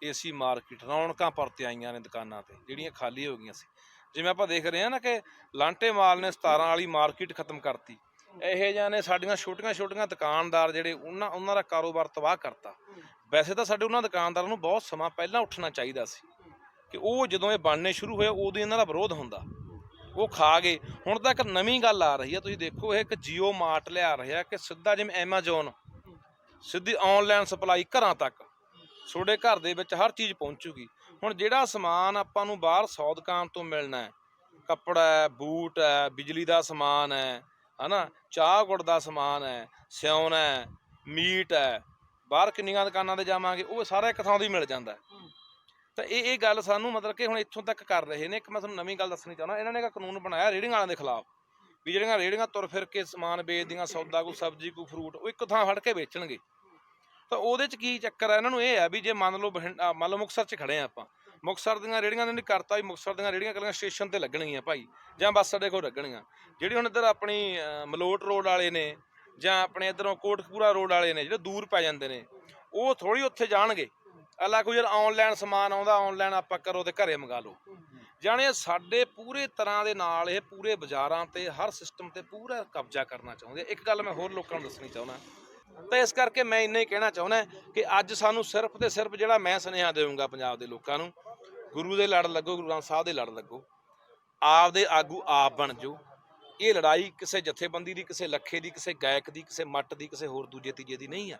ਏਸੀ ਮਾਰਕੀਟ, ਰੌਣਕਾਂ ਪਰਤੇ ਆਈਆਂ ਨੇ ਦੁਕਾਨਾਂ ਤੇ ਜਿਹੜੀਆਂ ਖਾਲੀ ਹੋ ਗਈਆਂ ਸੀ। ਜਿਵੇਂ ਆਪਾਂ ਦੇਖ ਰਹੇ ਹਾਂ ਨਾ ਕਿ ਲਾਂਟੇ ਮਾਲ ਨੇ 17 ਵਾਲੀ ਮਾਰਕੀਟ ਖਤਮ ਕਰਤੀ। ਇਹੋ ਜਿਹਾ ਨੇ ਸਾਡੀਆਂ ਛੋਟੀਆਂ ਦੁਕਾਨਦਾਰ ਜਿਹੜੇ ਉਹਨਾਂ ਦਾ ਕਾਰੋਬਾਰ ਤਬਾਹ ਕਰਤਾ। ਵੈਸੇ ਤਾਂ ਸਾਡੇ ਉਹਨਾਂ ਦੁਕਾਨਦਾਰਾਂ ਨੂੰ ਬਹੁਤ ਸਮਾਂ ਪਹਿਲਾਂ ਉੱਠਣਾ ਚਾਹੀਦਾ ਸੀ ਕਿ ਉਹ ਜਦੋਂ ਇਹ ਬਣਨੇ ਸ਼ੁਰੂ ਹੋਏ ਉਦੋਂ ਇਹਨਾਂ ਦਾ ਵਿਰੋਧ ਹੁੰਦਾ, ਉਹ ਖਾ ਗਏ। ਹੁਣ ਤਾਂ ਇੱਕ ਨਵੀਂ ਗੱਲ ਆ ਰਹੀ ਹੈ, ਤੁਸੀਂ ਦੇਖੋ ਇਹ ਇੱਕ ਜੀਓ ਮਾਰਟ ਲਿਆ ਰਿਹਾ ਕਿ ਸਿੱਧਾ ਜਿਵੇਂ ਐਮਾਜ਼ੋਨ ਸਿੱਧੀ ਆਨਲਾਈਨ ਸਪਲਾਈ ਘਰਾਂ ਤੱਕ, ਤੁਹਾਡੇ ਘਰ ਦੇ ਵਿੱਚ ਹਰ ਚੀਜ਼ ਪਹੁੰਚੂਗੀ। ਹੁਣ ਜਿਹੜਾ ਸਮਾਨ ਆਪਾਂ ਨੂੰ ਬਾਹਰ 100 ਦੁਕਾਨ ਤੋਂ ਮਿਲਣਾ ਹੈ, ਕੱਪੜਾ ਹੈ, ਬੂਟ ਹੈ, ਬਿਜਲੀ ਦਾ ਸਮਾਨ ਹੈ ਨਾ, ਚਾਹ ਗੁੜ ਦਾ ਸਮਾਨ ਹੈ, ਸਿਉਣਾ ਹੈ, ਮੀਟ ਹੈ, ਬਾਹਰ ਕਿੰਨੀਆਂ ਦੁਕਾਨਾਂ ਤੇ ਜਾਵਾਂਗੇ ਉਹ ਸਾਰਾ ਇੱਕ ਥਾਂ ਤੋਂ ਹੀ ਮਿਲ ਜਾਂਦਾ। ਤਾਂ ਇਹ ਗੱਲ ਸਾਨੂੰ ਮਤਲਬ ਕਿ ਹੁਣ ਇੱਥੋਂ ਤੱਕ ਕਰ ਰਹੇ ਨੇ। ਇੱਕ ਮੈਂ ਤੁਹਾਨੂੰ ਨਵੀਂ ਗੱਲ ਦੱਸਣੀ ਚਾਹੁੰਦਾ, ਇਹਨਾਂ ਨੇ ਇੱਕ ਕਾਨੂੰਨ ਬਣਾਇਆ ਰੇਹੜੀਆਂ ਵਾਲਿਆਂ ਦੇ ਖਿਲਾਫ ਵੀ ਜਿਹੜੀਆਂ ਰੇਹੜੀਆਂ ਤੁਰ ਫਿਰ ਕੇ ਸਮਾਨ ਵੇਚਦੀਆਂ, ਸੌਦਾ ਕੋਈ ਸਬਜ਼ੀ ਕੋਈ ਫਰੂਟ, ਉਹ ਇੱਕ ਥਾਂ ਫੜ ਕੇ ਵੇਚਣਗੇ। ਤਾਂ ਉਹਦੇ 'ਚ ਕੀ ਚੱਕਰ ਹੈ, ਇਹਨਾਂ ਨੂੰ ਇਹ ਹੈ ਵੀ ਜੇ ਮੰਨ ਲਓ ਮੁਕਤਸਰ 'ਚ ਖੜੇ ਹਾਂ ਆਪਾਂ, ਮੁਕਤਸਰ ਦੀਆਂ ਰੇਹੜੀਆਂ ਨੇ ਨਹੀਂ ਕਰਤਾ ਵੀ ਮੁਕਤਸਰ ਦੀਆਂ ਰੇਹੜੀਆਂ ਕੱਲੀਆਂ ਸਟੇਸ਼ਨ ਤੇ ਲੱਗਣਗੀਆਂ ਭਾਈ, ਜਾਂ ਬੱਸ ਅੱਡੇ ਕੋਲ ਲੱਗਣਗੀਆਂ। ਜਿਹੜੀ ਹੁਣ ਇੱਧਰ ਆਪਣੀ ਮਲੋਟ ਰੋਡ ਵਾਲੇ ਨੇ ਜਾਂ ਆਪਣੇ ਇੱਧਰੋਂ ਕੋਟਕਪੂਰਾ ਰੋਡ ਵਾਲੇ ਨੇ ਜਿਹੜੇ ਦੂਰ ਪੈ ਜਾਂਦੇ ਨੇ, ਉਹ ਥੋੜ੍ਹੀ ਉੱਥੇ ਜਾਣਗੇ। ਅੱਲਾ ਕੋਈ ਯਾਰ ਆਨਲਾਈਨ ਸਮਾਨ ਆਉਂਦਾ, ਆਨਲਾਈਨ ਆਪਾਂ ਕਰੋ ਤੇ ਘਰੇ ਮੰਗਾ ਲਓ। ਜਾਣੇ ਸਾਡੇ ਪੂਰੇ ਤਰ੍ਹਾਂ ਦੇ ਨਾਲ ਇਹ ਪੂਰੇ ਬਾਜ਼ਾਰਾਂ ਤੇ ਹਰ ਸਿਸਟਮ ਤੇ ਪੂਰਾ ਕਬਜ਼ਾ ਕਰਨਾ ਚਾਹੁੰਦੇ। ਇੱਕ ਗੱਲ ਮੈਂ ਹੋਰ ਲੋਕਾਂ ਨੂੰ ਦੱਸਣੀ ਚਾਹੁੰਦਾ, ਤਾਂ ਇਸ ਕਰਕੇ ਮੈਂ ਇੰਨਾ ਹੀ ਕਹਿਣਾ ਚਾਹੁੰਦਾ ਕਿ ਅੱਜ ਸਾਨੂੰ ਸਿਰਫ ਤੇ ਸਿਰਫ ਜਿਹੜਾ ਮੈਂ ਸੁਨੇਹਾ ਦੇਵਾਂਗਾ ਪੰਜਾਬ ਦੇ ਲੋਕਾਂ ਨੂੰ, ਗੁਰੂ ਦੇ ਲੜ ਲੱਗੋ, ਗੁਰੂ ਗ੍ਰੰਥ ਸਾਹਿਬ ਦੇ ਲੜ ਲੱਗੋ, ਆਪਦੇ ਆਗੂ ਆਪ ਬਣ ਜਾਓ। ਇਹ ਲੜਾਈ ਕਿਸੇ ਜਥੇਬੰਦੀ ਦੀ, ਕਿਸੇ ਲੱਖੇ ਦੀ, ਕਿਸੇ ਗਾਇਕ ਦੀ, ਕਿਸੇ ਮੱਟ ਦੀ, ਕਿਸੇ ਹੋਰ ਦੂਜੇ ਤੀਜੇ ਦੀ ਨਹੀਂ ਆ।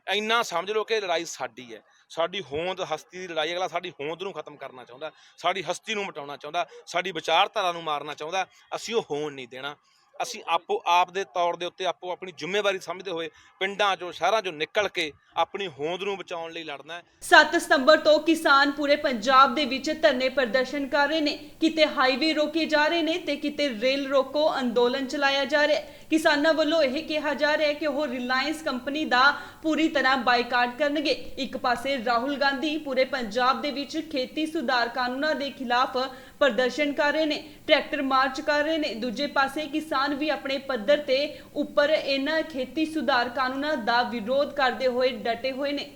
ਇੰਨਾ ਸਮਝ ਲਓ ਕਿ ਲੜਾਈ ਸਾਡੀ ਹੈ, ਸਾਡੀ ਹੋਂਦ ਹਸਤੀ ਦੀ ਲੜਾਈ। ਅਗਲਾ ਸਾਡੀ ਹੋਂਦ ਨੂੰ ਖਤਮ ਕਰਨਾ ਚਾਹੁੰਦਾ, ਸਾਡੀ ਹਸਤੀ ਨੂੰ ਮਿਟਾਉਣਾ ਚਾਹੁੰਦਾ, ਸਾਡੀ ਵਿਚਾਰਧਾਰਾ ਨੂੰ ਮਾਰਨਾ ਚਾਹੁੰਦਾ। ਅਸੀਂ ਉਹ ਹੋਣ ਨਹੀਂ ਦੇਣਾ। ਅਸੀਂ ਆਪੋ ਆਪ ਦੇ ਤੌਰ ਦੇ ਉੱਤੇ ਆਪੋ ਆਪਣੀ ਜ਼ਿੰਮੇਵਾਰੀ ਸਮਝਦੇ ਹੋਏ ਪਿੰਡਾਂ 'ਚੋਂ ਸ਼ਹਿਰਾਂ 'ਚੋਂ ਨਿਕਲ ਕੇ ਆਪਣੀ ਹੋਂਦ ਨੂੰ ਬਚਾਉਣ ਲਈ ਲੜਨਾ ਹੈ। 7 ਸਤੰਬਰ ਤੋਂ ਕਿਸਾਨ ਪੂਰੇ ਪੰਜਾਬ ਦੇ ਵਿੱਚ ਧਰਨੇ ਪ੍ਰਦਰਸ਼ਨ ਕਰ ਰਹੇ ਨੇ। ਕਿਤੇ ਹਾਈਵੇ ਰੋਕੇ ਜਾ ਰਹੇ ਨੇ ਤੇ ਕਿਤੇ ਰੇਲ ਰੋਕੋ ਅੰਦੋਲਨ ਚਲਾਇਆ ਜਾ ਰਿਹਾ ਹੈ। ਕਿਸਾਨਾਂ ਵੱਲੋਂ ਇਹ ਕਿਹਾ ਜਾ ਰਿਹਾ ਹੈ ਕਿ ਉਹ ਰਿਲਾਇੰਸ ਕੰਪਨੀ ਦਾ ਪੂਰੀ ਤਰ੍ਹਾਂ ਬਾਈਕਾਟ ਕਰਨਗੇ। ਇੱਕ ਪਾਸੇ ਰਾਹੁਲ ਗਾਂਧੀ ਪੂਰੇ ਪੰਜਾਬ ਦੇ ਵਿੱਚ ਖੇਤੀ ਸੁਧਾਰ ਕਾਨੂੰਨਾਂ ਦੇ ਖਿਲਾਫ ਪ੍ਰਦਰਸ਼ਨ ਕਰ ਰਹੇ ਨੇ, ਟਰੈਕਟਰ ਮਾਰਚ ਕਰ ਰਹੇ ਨੇ। ਦੂਜੇ ਪਾਸੇ ਕਿਸਾਨ ਵੀ ਆਪਣੇ ਪੱਧਰ ਤੇ ਉੱਪਰ ਇਹਨਾਂ ਖੇਤੀ ਸੁਧਾਰ ਕਾਨੂੰਨਾਂ ਦਾ ਵਿਰੋਧ ਕਰਦੇ ਹੋਏ ਡਟੇ ਹੋਏ ਨੇ।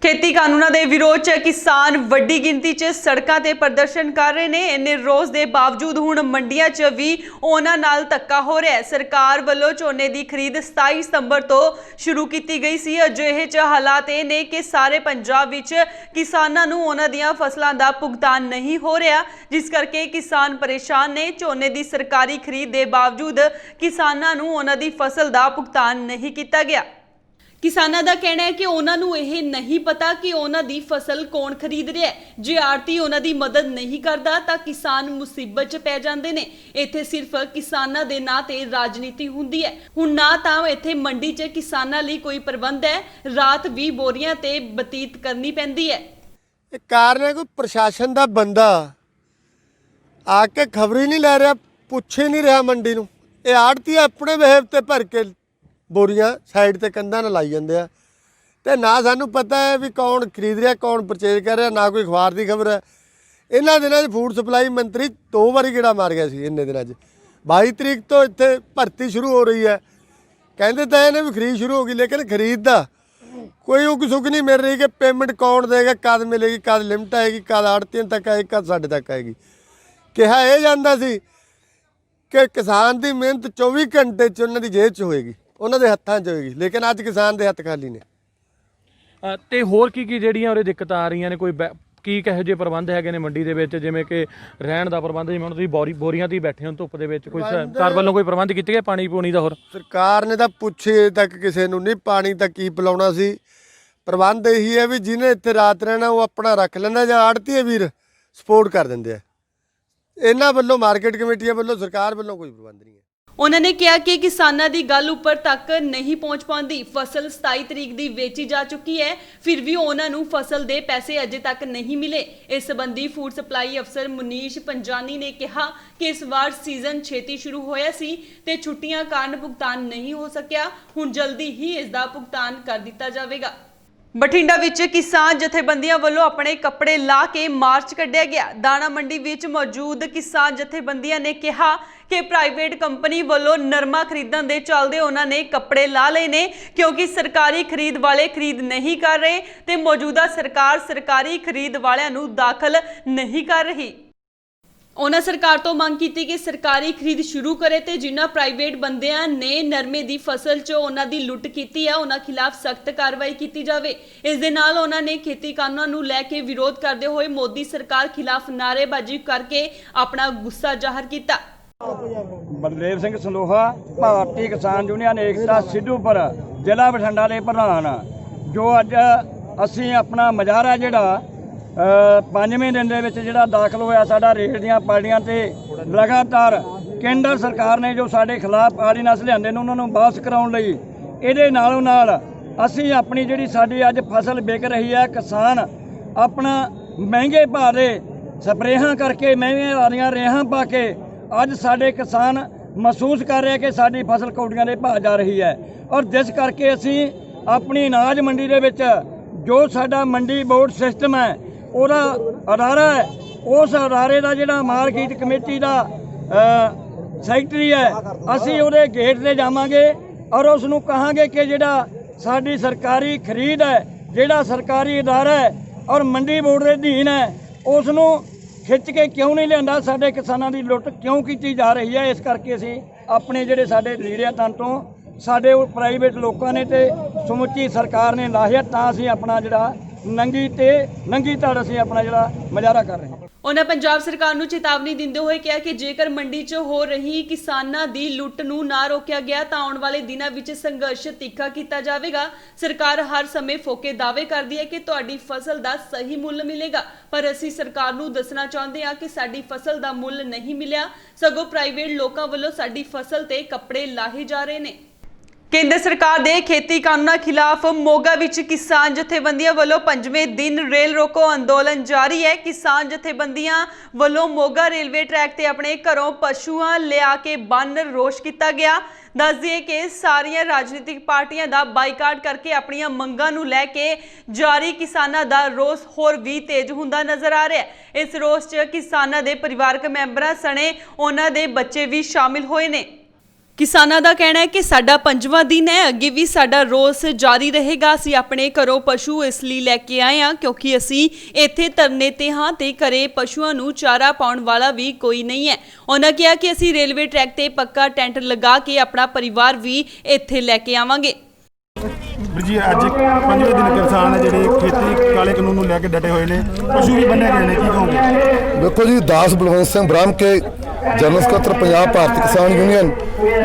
ਖੇਤੀ ਕਾਨੂੰਨਾਂ ਦੇ ਵਿਰੋਧ 'ਚ ਕਿਸਾਨ ਵੱਡੀ ਗਿਣਤੀ 'ਚ ਸੜਕਾਂ ਤੇ ਪ੍ਰਦਰਸ਼ਨ ਕਰ ਰਹੇ ਨੇ। ਇੰਨੇ ਰੋਜ਼ ਦੇ ਬਾਵਜੂਦ ਹੁਣ ਮੰਡੀਆਂ 'ਚ ਵੀ ਉਹਨਾਂ ਨਾਲ ਧੱਕਾ ਹੋ ਰਿਹਾ ਹੈ। ਸਰਕਾਰ ਵੱਲੋਂ ਝੋਨੇ ਦੀ ਖਰੀਦ 27 ਸਤੰਬਰ ਤੋਂ ਸ਼ੁਰੂ ਕੀਤੀ ਗਈ ਸੀ। ਅਜਿਹੇ 'ਚ ਹਾਲਾਤ ਇਹ ਨੇ ਕਿ ਸਾਰੇ ਪੰਜਾਬ ਵਿੱਚ ਕਿਸਾਨਾਂ ਨੂੰ ਉਹਨਾਂ ਦੀਆਂ ਫਸਲਾਂ ਦਾ ਭੁਗਤਾਨ ਨਹੀਂ ਹੋ ਰਿਹਾ, ਜਿਸ ਕਰਕੇ ਕਿਸਾਨ ਪਰੇਸ਼ਾਨ ਨੇ। ਝੋਨੇ ਦੀ ਸਰਕਾਰੀ ਖਰੀਦ ਦੇ ਬਾਵਜੂਦ ਕਿਸਾਨਾਂ ਨੂੰ ਉਹਨਾਂ ਦੀ ਫਸਲ ਦਾ ਭੁਗਤਾਨ ਨਹੀਂ ਕੀਤਾ ਗਿਆ। ਕਿਸਾਨਾਂ ਦਾ ਕਹਿਣਾ ਹੈ ਕਿ ਉਹਨਾਂ ਨੂੰ ਇਹ ਨਹੀਂ ਪਤਾ ਕਿ ਉਹਨਾਂ ਦੀ ਫਸਲ ਕੌਣ ਖਰੀਦ ਰਿਹਾ ਹੈ। ਜੇ ਆੜਤੀ ਉਹਨਾਂ ਦੀ ਮਦਦ ਨਹੀਂ ਕਰਦਾ ਤਾਂ ਕਿਸਾਨ ਮੁਸੀਬਤ 'ਚ ਪੈ ਜਾਂਦੇ ਨੇ। ਇੱਥੇ ਸਿਰਫ ਕਿਸਾਨਾਂ ਦੇ ਨਾਂ ਤੇ ਰਾਜਨੀਤੀ ਹੁੰਦੀ ਹੈ। ਹੁਣ ਨਾ ਤਾਂ ਇੱਥੇ ਮੰਡੀ 'ਚ ਕਿਸਾਨਾਂ ਲਈ ਕੋਈ ਪ੍ਰਬੰਧ ਹੈ, ਰਾਤ ਵੀ ਬੋਰੀਆਂ ਤੇ ਬਤੀਤ ਕਰਨੀ ਪੈਂਦੀ ਹੈ। ਇਹ ਕਾਰਨ ਹੈ ਕੋਈ ਪ੍ਰਸ਼ਾਸਨ ਦਾ ਬੰਦਾ ਆ ਕੇ ਖਬਰ ਹੀ ਨਹੀਂ ਲੈ ਰਿਹਾ, ਪੁੱਛ ਹੀ ਨਹੀਂ ਰਿਹਾ ਮੰਡੀ ਨੂੰ। ਇਹ ਆੜਤੀ ਆਪਣੇ ਵੇਹਬ ਤੇ ਭਰ ਕੇ ਬੋਰੀਆਂ ਸਾਈਡ ਤੇ ਕੰਧਾਂ ਨਾਲ ਲਾਈ ਜਾਂਦੇ ਆ। ਤੇ ਨਾ ਸਾਨੂੰ ਪਤਾ ਹੈ ਵੀ ਕੌਣ ਖਰੀਦ ਰਿਹਾ ਕੌਣ ਪਰਚੇਜ ਕਰ ਰਿਹਾ, ਨਾ ਕੋਈ ਅਖਬਾਰ ਦੀ ਖਬਰ ਹੈ। ਇਹਨਾਂ ਦਿਨਾਂ 'ਚ ਫੂਡ ਸਪਲਾਈ ਮੰਤਰੀ 2 ਵਾਰੀ ਗੇੜਾ ਮਾਰ ਗਿਆ ਸੀ। ਇੰਨੇ ਦਿਨਾਂ 'ਚ 22 ਤਰੀਕ ਤੋਂ ਇੱਥੇ ਭਰਤੀ ਸ਼ੁਰੂ ਹੋ ਰਹੀ ਹੈ। ਕਹਿੰਦੇ ਤਾਂ ਇਹਨੇ ਵੀ ਖਰੀਦ ਸ਼ੁਰੂ ਹੋ ਗਈ, ਲੇਕਿਨ ਖਰੀਦ ਦਾ ਕੋਈ ਉਹ ਸੁੱਖ ਨਹੀਂ ਮਿਲ ਰਹੀ ਕਿ ਪੇਮੈਂਟ ਕੌਣ ਦੇਗਾ, ਕਦ ਮਿਲੇਗੀ, ਕਦ ਲਿਮਟ ਆਏਗੀ, ਕਦ ਆੜਤੀਆਂ ਤੱਕ ਆਏਗੀ, ਕਦ ਸਾਡੇ ਤੱਕ ਆਏਗੀ। ਕਿਹਾ ਇਹ ਜਾਂਦਾ ਸੀ ਕਿ ਕਿਸਾਨ ਦੀ ਮਿਹਨਤ 24 ਘੰਟੇ 'ਚ ਉਹਨਾਂ ਦੀ ਜੇਬ 'ਚ ਹੋਏਗੀ, ਉਹਨਾਂ ਦੇ ਹੱਥਾਂ 'ਚ ਹੋਏਗੀ, ਲੇਕਿਨ ਅੱਜ ਕਿਸਾਨ ਦੇ ਹੱਥ ਖਾਲੀ ਨੇ। ਤੇ ਹੋਰ ਕੀ ਜਿਹੜੀਆਂ ਉਹਦੇ ਦਿੱਕਤਾਂ ਆ ਰਹੀਆਂ ਨੇ, ਕੋਈ ਕੀ ਕਿਹੋ ਜਿਹੇ ਪ੍ਰਬੰਧ ਹੈਗੇ ਨੇ ਮੰਡੀ ਦੇ ਵਿੱਚ, ਜਿਵੇਂ ਕਿ ਰਹਿਣ ਦਾ ਪ੍ਰਬੰਧ, ਜਿਵੇਂ ਹੁਣ ਤੁਸੀਂ ਬੋਰੀਆਂ ਤੇ ਬੈਠੇ ਹੋ ਧੁੱਪ ਦੇ ਵਿੱਚ, ਕੋਈ ਸਰਕਾਰ ਵੱਲੋਂ ਕੋਈ ਪ੍ਰਬੰਧ ਕੀਤੇ ਗਏ ਪਾਣੀ ਪੂਣੀ ਦਾ? ਹੋਰ ਸਰਕਾਰ ਨੇ ਤਾਂ ਪੁੱਛੇ ਤੱਕ ਕਿਸੇ ਨੂੰ ਨਹੀਂ, ਪਾਣੀ ਤਾਂ ਕੀ ਪਿਲਾਉਣਾ ਸੀ। ਪ੍ਰਬੰਧ ਇਹੀ ਹੈ ਵੀ ਜਿਹਨੇ ਇੱਥੇ ਰਾਤ ਰਹਿਣਾ ਉਹ ਆਪਣਾ ਰੱਖ ਲੈਂਦਾ, ਜਾਂ ਆੜਤੀਏ ਵੀਰ ਸਪੋਰਟ ਕਰ ਦਿੰਦੇ ਆ। ਇਹਨਾਂ ਵੱਲੋਂ ਮਾਰਕੀਟ ਕਮੇਟੀਆਂ ਵੱਲੋਂ ਸਰਕਾਰ ਵੱਲੋਂ ਕੋਈ ਪ੍ਰਬੰਧ ਨਹੀਂ ਹੈ। ਉਹਨਾਂ ਨੇ ਕਿਹਾ ਕਿ ਕਿਸਾਨਾਂ ਦੀ ਗੱਲ ਉੱਪਰ ਤੱਕ ਨਹੀਂ ਪਹੁੰਚ ਪਾਉਂਦੀ। ਫਸਲ 27 ਤਰੀਕ ਦੀ ਵੇਚੀ ਜਾ ਚੁੱਕੀ ਹੈ, ਫਿਰ ਵੀ ਉਹਨਾਂ ਨੂੰ ਫਸਲ ਦੇ ਪੈਸੇ ਅਜੇ ਤੱਕ ਨਹੀਂ ਮਿਲੇ। ਇਸ ਸੰਬੰਧੀ ਫੂਡ ਸਪਲਾਈ ਅਫਸਰ ਮੁਨੀਸ਼ ਪੰਜਾਨੀ ਨੇ ਕਿਹਾ ਕਿ ਇਸ ਵਾਰ ਸੀਜ਼ਨ ਛੇਤੀ ਸ਼ੁਰੂ ਹੋਇਆ ਸੀ ਤੇ ਛੁੱਟੀਆਂ ਕਾਰਨ ਭੁਗਤਾਨ ਨਹੀਂ ਹੋ ਸਕਿਆ। ਹੁਣ ਜਲਦੀ ਹੀ ਇਸ ਦਾ ਭੁਗਤਾਨ ਕਰ ਦਿੱਤਾ ਜਾਵੇਗਾ। ਬਠਿੰਡਾ ਵਿੱਚ ਕਿਸਾਨ ਜਥੇਬੰਦੀਆਂ ਵੱਲੋਂ ਆਪਣੇ ਕੱਪੜੇ ਲਾ ਕੇ ਮਾਰਚ ਕੱਢਿਆ ਗਿਆ। ਦਾਣਾ ਮੰਡੀ ਵਿੱਚ ਮੌਜੂਦ ਕਿਸਾਨ ਜਥੇਬੰਦੀਆਂ ਨੇ ਕਿਹਾ ਕਿ ਪ੍ਰਾਈਵੇਟ ਕੰਪਨੀ ਵੱਲੋਂ ਨਰਮਾ ਖਰੀਦਣ ਦੇ ਚੱਲਦੇ ਉਹਨਾਂ ਨੇ ਕੱਪੜੇ ਲਾ ਲਏ ਨੇ, ਕਿਉਂਕਿ ਸਰਕਾਰੀ ਖਰੀਦ ਵਾਲੇ ਖਰੀਦ ਨਹੀਂ ਕਰ ਰਹੇ ਤੇ ਮੌਜੂਦਾ ਸਰਕਾਰ ਸਰਕਾਰੀ ਖਰੀਦ ਵਾਲਿਆਂ ਨੂੰ ਦਾਖਲ ਨਹੀਂ ਕਰ ਰਹੀ। ਉਹਨਾਂ ਸਰਕਾਰ ਤੋਂ ਮੰਗ ਕੀਤੀ ਕਿ ਸਰਕਾਰੀ ਖਰੀਦ ਸ਼ੁਰੂ ਕਰੇ ਤੇ ਜਿਨ੍ਹਾਂ ਪ੍ਰਾਈਵੇਟ ਬੰਦਿਆਂ ਨੇ ਨਰਮੇ ਦੀ ਫਸਲ 'ਚ ਉਹਨਾਂ ਦੀ ਲੁੱਟ ਕੀਤੀ ਹੈ ਉਹਨਾਂ ਖਿਲਾਫ ਸਖਤ ਕਾਰਵਾਈ ਕੀਤੀ ਜਾਵੇ। ਇਸ ਦੇ ਨਾਲ ਉਹਨਾਂ ਨੇ ਖੇਤੀ ਕਾਨੂੰਨਾਂ ਨੂੰ ਲੈ ਕੇ ਵਿਰੋਧ ਕਰਦੇ ਹੋਏ ਮੋਦੀ ਸਰਕਾਰ ਖਿਲਾਫ ਨਾਅਰੇਬਾਜ਼ੀ ਕਰਕੇ ਆਪਣਾ ਗੁੱਸਾ ਜ਼ਾਹਰ ਕੀਤਾ। ਬਲਦੇਵ ਸਿੰਘ ਸੰਦੋਹਾ, ਭਾਰਤੀ ਕਿਸਾਨ ਯੂਨੀਅਨ ਏਕਤਾ ਸਿੱਧੂਪੁਰ, ਜ਼ਿਲ੍ਹਾ ਬਠਿੰਡਾ ਦੇ ਪ੍ਰਧਾਨ, ਜੋ ਅੱਜ ਅਸੀਂ ਆਪਣਾ ਮੁਜ਼ਾਹਰਾ ਜਿਹੜਾ 5ਵੇਂ ਦਿਨ ਦੇ ਵਿੱਚ ਜਿਹੜਾ ਦਾਖਲ ਹੋਇਆ ਸਾਡਾ ਰੇਲ ਦੀਆਂ ਪਾਰਟੀਆਂ ਤੇ ਲਗਾਤਾਰ ਕੇਂਦਰ ਸਰਕਾਰ ਨੇ ਜੋ ਸਾਡੇ ਖਿਲਾਫ ਆਰਡੀਨੈਂਸ ਲਿਆਂਦੇ ਨੇ ਉਹਨਾਂ ਨੂੰ ਵਾਪਸ ਕਰਾਉਣ ਲਈ, ਇਹਦੇ ਨਾਲੋਂ ਨਾਲ ਅਸੀਂ ਆਪਣੀ ਜਿਹੜੀ ਸਾਡੀ ਅੱਜ ਫਸਲ ਵਿਕ ਰਹੀ ਹੈ, ਕਿਸਾਨ ਆਪਣਾ ਮਹਿੰਗੇ ਭਾਅ ਦੇ ਸਪਰੇਹਾਂ ਕਰਕੇ ਮਹਿੰਗੇ ਵਾਲੀਆਂ ਰੇਹਾਂ ਪਾ ਕੇ ਅੱਜ ਸਾਡੇ ਕਿਸਾਨ ਮਹਿਸੂਸ ਕਰ ਰਹੇ ਕਿ ਸਾਡੀ ਫਸਲ ਕੌਡੀਆਂ ਦੇ ਭਾਅ ਜਾ ਰਹੀ ਹੈ। ਔਰ ਜਿਸ ਕਰਕੇ ਅਸੀਂ ਆਪਣੀ ਅਨਾਜ ਮੰਡੀ ਦੇ ਵਿੱਚ ਜੋ ਸਾਡਾ ਮੰਡੀ ਬੋਰਡ ਸਿਸਟਮ ਹੈ ਉਹਦਾ ਅਦਾਰਾ ਹੈ, ਉਸ ਅਦਾਰੇ ਦਾ ਜਿਹੜਾ ਮਾਰਕੀਟ ਕਮੇਟੀ ਦਾ ਸੈਕਟਰੀ ਹੈ, ਅਸੀਂ ਉਹਦੇ ਗੇਟ ਤੇ ਜਾਵਾਂਗੇ ਔਰ ਉਸ ਨੂੰ ਕਹਾਂਗੇ ਕਿ ਜਿਹੜਾ ਸਾਡੀ ਸਰਕਾਰੀ ਖਰੀਦ ਹੈ, ਜਿਹੜਾ ਸਰਕਾਰੀ ਅਦਾਰਾ ਹੈ ਔਰ ਮੰਡੀ ਬੋਰਡ ਦੇ ਅਧੀਨ ਹੈ, ਉਸ ਨੂੰ ਖਿੱਚ ਕੇ ਕਿਉਂ ਨਹੀਂ ਲਿਆਂਦਾ, ਸਾਡੇ ਕਿਸਾਨਾਂ ਦੀ ਲੁੱਟ ਕਿਉਂ ਕੀਤੀ ਜਾ ਰਹੀ ਹੈ। ਇਸ ਕਰਕੇ ਅਸੀਂ ਆਪਣੇ ਜਿਹੜੇ ਸਾਡੇ ਲੀਡਰਾਂ ਤਨ ਤੋਂ ਸਾਡੇ ਪ੍ਰਾਈਵੇਟ ਲੋਕਾਂ ਨੇ ਤੇ ਸਮੁੱਚੀ ਸਰਕਾਰ ਨੇ ਲਾਹਿਆ, ਤਾਂ ਅਸੀਂ ਆਪਣਾ ਜਿਹੜਾ ਨੰਗੀ ਧੜ ਅਸੀਂ ਆਪਣਾ ਜਿਹੜਾ ਮੁਜ਼ਾਹਰਾ ਕਰ ਰਹੇ ਹਾਂ। ਉਹਨਾਂ ਪੰਜਾਬ ਸਰਕਾਰ ਨੂੰ ਚੇਤਾਵਨੀ ਦਿੰਦੇ ਹੋਏ ਕਿਹਾ ਕਿ ਜੇਕਰ ਮੰਡੀ 'ਚ ਹੋ ਰਹੀ ਕਿਸਾਨਾਂ ਦੀ ਲੁੱਟ ਨੂੰ ਨਾ ਰੋਕਿਆ ਗਿਆ ਤਾਂ ਆਉਣ ਵਾਲੇ ਦਿਨਾਂ ਵਿੱਚ ਸੰਘਰਸ਼ ਤਿੱਖਾ ਕੀਤਾ ਜਾਵੇਗਾ। ਸਰਕਾਰ ਹਰ ਸਮੇਂ ਫੋਕੇ ਦਾਅਵੇ ਕਰਦੀ ਹੈ ਕਿ ਤੁਹਾਡੀ ਫਸਲ ਦਾ ਸਹੀ ਮੁੱਲ ਮਿਲੇਗਾ, ਪਰ ਅਸੀਂ ਸਰਕਾਰ ਨੂੰ ਦੱਸਣਾ ਚਾਹੁੰਦੇ ਹਾਂ ਕਿ ਸਾਡੀ ਫਸਲ ਦਾ ਮੁੱਲ ਨਹੀਂ ਮਿਲਿਆ, ਸਗੋਂ ਪ੍ਰਾਈਵੇਟ ਲੋਕਾਂ ਵੱਲੋਂ ਸਾਡੀ ਫਸਲ ਤੇ ਕੱਪੜੇ ਲਾਹੇ ਜਾ ਰਹੇ ਨੇ। ਕੇਂਦਰ ਸਰਕਾਰ ਦੇ ਖੇਤੀ ਕਾਨੂੰਨਾਂ ਖਿਲਾਫ ਮੋਗਾ ਵਿੱਚ ਕਿਸਾਨ ਜਥੇਬੰਦੀਆਂ ਵੱਲੋਂ 5ਵੇਂ ਦਿਨ ਰੇਲ ਰੋਕੋ ਅੰਦੋਲਨ ਜਾਰੀ ਹੈ। ਕਿਸਾਨ ਜਥੇਬੰਦੀਆਂ ਵੱਲੋਂ ਮੋਗਾ ਰੇਲਵੇ ਟਰੈਕ ਤੇ ਆਪਣੇ ਘਰੋਂ ਪਸ਼ੂਆਂ ਲਿਆ ਕੇ ਬੰਨ ਰੋਸ਼ ਕੀਤਾ ਗਿਆ। ਦੱਸ ਦਈਏ ਕਿ ਸਾਰੀਆਂ ਰਾਜਨੀਤਿਕ ਪਾਰਟੀਆਂ ਦਾ ਬਾਈਕਾਟ ਕਰਕੇ ਆਪਣੀਆਂ ਮੰਗਾਂ ਨੂੰ ਲੈ ਕੇ ਜਾਰੀ ਕਿਸਾਨਾਂ ਦਾ ਰੋਸ ਹੋਰ ਵੀ ਤੇਜ਼ ਹੁੰਦਾ ਨਜ਼ਰ ਆ ਰਿਹਾ ਹੈ। ਇਸ ਰੋਸ 'ਚ ਕਿਸਾਨਾਂ ਦੇ ਪਰਿਵਾਰਕ ਮੈਂਬਰਾਂ ਸਣੇ ਉਹਨਾਂ ਦੇ ਬੱਚੇ ਵੀ ਸ਼ਾਮਿਲ ਹੋਏ ਨੇ। ਕਿਸਾਨਾਂ ਦਾ ਕਹਿਣਾ ਹੈ ਕਿ ਸਾਡਾ 5ਵਾਂ ਦਿਨ ਹੈ, ਅੱਗੇ ਵੀ ਸਾਡਾ ਰੋਸ ਜਾਰੀ ਰਹੇਗਾ। ਅਸੀਂ ਆਪਣੇ ਘਰੋਂ ਪਸ਼ੂ ਇਸ ਲਈ ਲੈ ਕੇ ਆਏ ਹਾਂ ਕਿਉਂਕਿ ਅਸੀਂ ਇੱਥੇ ਧਰਨੇ ਤੇ ਹਾਂ ਤੇ ਘਰੇ ਪਸ਼ੂਆਂ ਨੂੰ ਚਾਰਾ ਪਾਉਣ ਵਾਲਾ ਵੀ ਕੋਈ ਨਹੀਂ ਹੈ। ਉਹਨਾਂ ਕਿਹਾ ਕਿ ਅਸੀਂ ਰੇਲਵੇ ਟਰੈਕ ਤੇ ਪੱਕਾ ਟੈਂਟ ਲਗਾ ਕੇ ਆਪਣਾ ਪਰਿਵਾਰ ਵੀ ਇੱਥੇ ਲੈ ਕੇ ਆਵਾਂਗੇ। ਜੀ ਅੱਜ 5ਵੇਂ ਦਿਨ ਕਿਸਾਨ ਹੈ ਜਿਹੜੇ ਖੇਤੀ ਕਾਲੇ ਕਾਨੂੰਨ ਨੂੰ ਲੈ ਕੇ ਡਟੇ ਹੋਏ ਨੇ, ਪਸ਼ੂ ਵੀ ਬੰਨੇ ਗਏ ਨੇ, ਕੀ ਕਹੋਗੇ? ਦੇਖੋ ਜੀ, ਦਾਸ ਬਲਵੰਤ ਸਿੰਘ ਬ੍ਰਹਮ ਕੇ ਜਨਰਲ ਸਕੱਤਰ ਪੰਜਾਬ ਭਾਰਤੀ ਕਿਸਾਨ ਯੂਨੀਅਨ,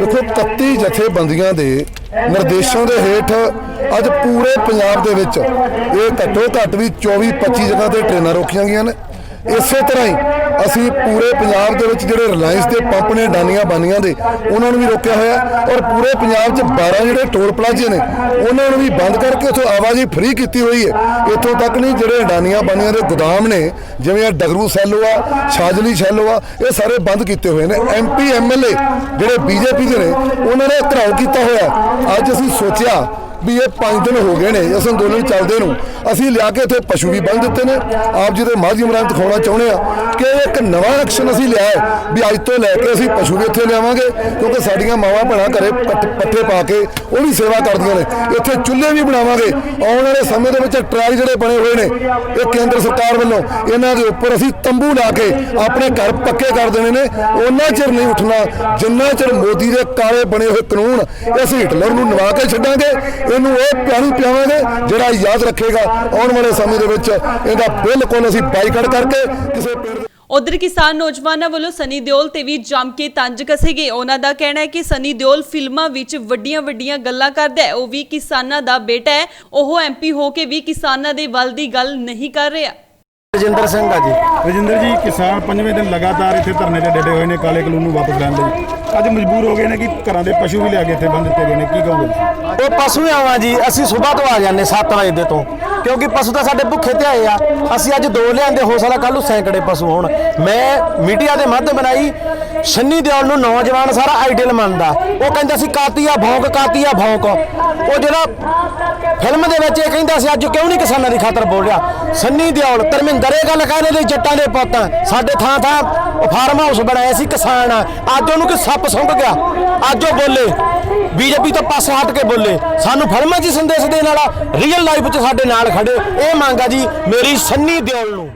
ਦੇਖੋ 31 ਜਥੇਬੰਦੀਆਂ ਦੇ ਨਿਰਦੇਸ਼ਾਂ ਦੇ ਹੇਠ ਅੱਜ ਪੂਰੇ ਪੰਜਾਬ ਦੇ ਵਿੱਚ ਇਹ ਘੱਟੋ ਘੱਟ ਵੀ 24-25 ਜਗ੍ਹਾ ਤੇ ਟ੍ਰੇਨਾਂ ਰੋਕੀਆਂ ਗਈਆਂ ਨੇ। ਇਸੇ ਤਰ੍ਹਾਂ ਹੀ ਅਸੀਂ ਪੂਰੇ ਪੰਜਾਬ ਦੇ ਵਿੱਚ ਜਿਹੜੇ ਰਿਲਾਇੰਸ ਦੇ ਪੰਪ ਨੇ ਡਾਨੀਆਂ ਬਾਨੀਆਂ ਦੇ ਉਹਨਾਂ ਨੂੰ ਵੀ ਰੋਕਿਆ ਹੋਇਆ, ਔਰ ਪੂਰੇ ਪੰਜਾਬ 'ਚ 12 ਜਿਹੜੇ ਟੋਲ ਪਲਾਜ਼ੇ ਨੇ ਉਹਨਾਂ ਨੂੰ ਵੀ ਬੰਦ ਕਰਕੇ ਉੱਥੋਂ ਆਵਾਜਾਈ ਫ੍ਰੀ ਕੀਤੀ ਹੋਈ ਹੈ। ਇੱਥੋਂ ਤੱਕ ਨਹੀਂ ਜਿਹੜੇ ਡਾਨੀਆਂ ਬਾਨੀਆਂ ਦੇ ਗੋਦਾਮ ਨੇ, ਜਿਵੇਂ ਡਗਰੂ ਸੈਲੋ ਆ, ਛਾਜਲੀ ਸੈਲੋ ਆ, ਇਹ ਸਾਰੇ ਬੰਦ ਕੀਤੇ ਹੋਏ ਨੇ। MP MLA ਜਿਹੜੇ BJP ਦੇ ਨੇ ਉਹਨਾਂ ਨੇ ਘਰਾਓ ਕੀਤਾ ਹੋਇਆ। ਅੱਜ ਅਸੀਂ ਸੋਚਿਆ ਵੀ ਇਹ 5 ਦਿਨ ਹੋ ਗਏ ਨੇ ਇਸ ਅੰਦੋਲਨ ਚੱਲਦੇ ਨੂੰ, ਅਸੀਂ ਲਿਆ ਕੇ ਇੱਥੇ ਪਸ਼ੂ ਵੀ ਬੰਨ੍ਹ ਦਿੱਤੇ ਨੇ। ਆਪ ਜੀ ਦੇ ਮਾਧਿਅਮ ਰਾਹੀਂ ਦਿਖਾਉਣਾ ਚਾਹੁੰਦੇ ਆ ਕਿ ਇੱਕ ਨਵਾਂ ਐਕਸ਼ਨ ਅਸੀਂ ਲਿਆ ਹੈ ਵੀ ਅੱਜ ਤੋਂ ਲੈ ਕੇ ਅਸੀਂ ਪਸ਼ੂ ਵੀ ਇੱਥੇ ਲਿਆਵਾਂਗੇ, ਕਿਉਂਕਿ ਸਾਡੀਆਂ ਮਾਵਾਂ ਭੈਣਾਂ ਘਰੇ ਪੱਠੇ ਪਾ ਕੇ ਉਹ ਵੀ ਸੇਵਾ ਕਰਦੀਆਂ ਨੇ। ਇੱਥੇ ਚੁੱਲ੍ਹੇ ਵੀ ਬਣਾਵਾਂਗੇ। ਆਉਣ ਵਾਲੇ ਸਮੇਂ ਦੇ ਵਿੱਚ ਟਰੈਕ ਜਿਹੜੇ ਬਣੇ ਹੋਏ ਨੇ ਇਹ ਕੇਂਦਰ ਸਰਕਾਰ ਵੱਲੋਂ, ਇਹਨਾਂ ਦੇ ਉੱਪਰ ਅਸੀਂ ਤੰਬੂ ਲਾ ਕੇ ਆਪਣੇ ਘਰ ਪੱਕੇ ਕਰ ਦੇਣੇ ਨੇ। ਉਹਨਾਂ ਚਿਰ ਨਹੀਂ ਉੱਠਣਾ ਜਿੰਨਾ ਚਿਰ ਮੋਦੀ ਦੇ ਕਾਲੇ ਬਣੇ ਹੋਏ ਕਾਨੂੰਨ ਇਸ ਹਿਟਲਰ ਨੂੰ ਨਵਾ ਕੇ ਛੱਡਾਂਗੇ। ਇਹਨੂੰ ਉਹ ਪਾਣੀ ਪਿਆਵਾਂਗੇ ਜਿਹੜਾ ਯਾਦ ਰੱਖੇਗਾ। ਆਉਣ ਵਾਲੇ ਸਮੇਂ ਦੇ ਵਿੱਚ ਇਹਦਾ ਬਿਲਕੁਲ ਅਸੀਂ ਬਾਈਕਾਟ ਕਰਕੇ ਕਿਸੇ ਪਿੰਡ ਉਧਰ ਕਿਸਾਨ ਨੌਜਵਾਨਾਂ ਵੱਲੋਂ ਸਨੀ ਦਿਓਲ ਤੇ ਵੀ ਜੰਮ ਕੇ ਤੰਜ ਕਸੇ ਗਏ। ਉਹਨਾਂ ਦਾ ਕਹਿਣਾ ਹੈ ਕਿ ਸਨੀ ਦਿਓਲ ਫਿਲਮਾਂ ਵਿੱਚ ਵੱਡੀਆਂ ਗੱਲਾਂ ਕਰਦਾ ਹੈ, ਉਹ ਵੀ ਕਿਸਾਨਾਂ ਦਾ ਬੇਟਾ ਹੈ, ਉਹ ਐਮਪੀ ਹੋ ਕੇ ਵੀ ਕਿਸਾਨਾਂ ਦੇ ਵੱਲ ਦੀ ਗੱਲ ਨਹੀਂ ਕਰ ਰਿਹਾ। ਰਜਿੰਦਰ ਸਿੰਘ ਆ ਜੀ। ਰਜਿੰਦਰ ਜੀ, ਕਿਸਾਨ 5ਵੇਂ ਦਿਨ ਲਗਾਤਾਰ ਇੱਥੇ ਧਰਨੇ ਤੇ ਡਟੇ ਹੋਏ ਨੇ ਕਾਲੇ ਕਾਨੂੰਨ ਨੂੰ ਵਾਪਸ ਲੈਣ ਲਈ। ਅੱਜ ਮਜਬੂਰ ਹੋ ਗਏ ਨੇ ਕਿ ਘਰਾਂ ਦੇ ਪਸ਼ੂ ਵੀ ਲਿਆ ਕੇ ਇੱਥੇ ਬੰਨ੍ਹ ਦਿੱਤੇ ਗਏ ਨੇ, ਕੀ ਕਹੋਗੇ? ਉਹ ਪਸ਼ੂ ਆਵਾਂ ਜੀ, ਅਸੀਂ ਸਵੇਰ ਤੋਂ ਆ ਜਾਂਦੇ 7 ਵਜੇ ਦੇ ਤੋਂ, ਕਿਉਂਕਿ ਪਸ਼ੂ ਤਾਂ ਸਾਡੇ ਭੁੱਖੇ ਤੇ ਆਏ ਆ। ਅਸੀਂ ਅੱਜ 2 ਲਿਆਂਦੇ, ਹੋ ਸਕਦਾ ਕੱਲ੍ਹ ਨੂੰ ਸੈਂਕੜੇ ਪਸ਼ੂ ਹੋਣ। ਮੈਂ ਮੀਡੀਆ ਦੇ ਮਾਧਿਅਮ ਬਣਾਈ, ਸਨੀ ਦਿਓਲ ਨੂੰ ਨੌਜਵਾਨ ਸਾਰਾ ਆਈਡੀਅਲ ਮੰਨਦਾ। ਉਹ ਕਹਿੰਦਾ ਸੀ ਕਾਤੀਆ ਭੌਂਕ ਉਹ ਜਿਹੜਾ ਫਿਲਮ ਦੇ ਵਿੱਚ ਇਹ ਕਹਿੰਦਾ ਸੀ, ਅੱਜ ਕਿਉਂ ਨਹੀਂ ਕਿਸਾਨਾਂ ਦੀ ਖਾਤਰ ਬੋਲ ਰਿਹਾ? ਸਨੀ ਦਿਓਲ ਧਰਮਿੰਦਰ ਇਹ ਗੱਲ ਕਹਿੰਦੇ ਨੇ ਜੱਟਾਂ ਦੇ ਪੁੱਤ ਸਾਡੇ ਥਾਂ ਫਾਰਮ ਹਾਊਸ ਬਣਾਇਆ ਸੀ ਕਿਸਾਨ, ਅੱਜ ਉਹਨੂੰ ਕਿ ਸੱਪ ਸੁੰਘ ਗਿਆ। ਅੱਜ ਉਹ ਬੋਲੇ, ਬੀਜੇਪੀ ਤੋਂ ਪਾਸੇ ਹਟ ਕੇ ਬੋਲੇ, ਸਾਨੂੰ ਫਿਲਮਾਂ 'ਚ ਸੰਦੇਸ਼ ਦੇਣ ਵਾਲਾ ਰੀਅਲ ਲਾਈਫ 'ਚ ਸਾਡੇ ਨਾਲ ਖੜੇ। ਇਹ ਮੰਗ ਆ ਜੀ ਮੇਰੀ ਸਨੀ ਦਿਓਲ ਨੂੰ।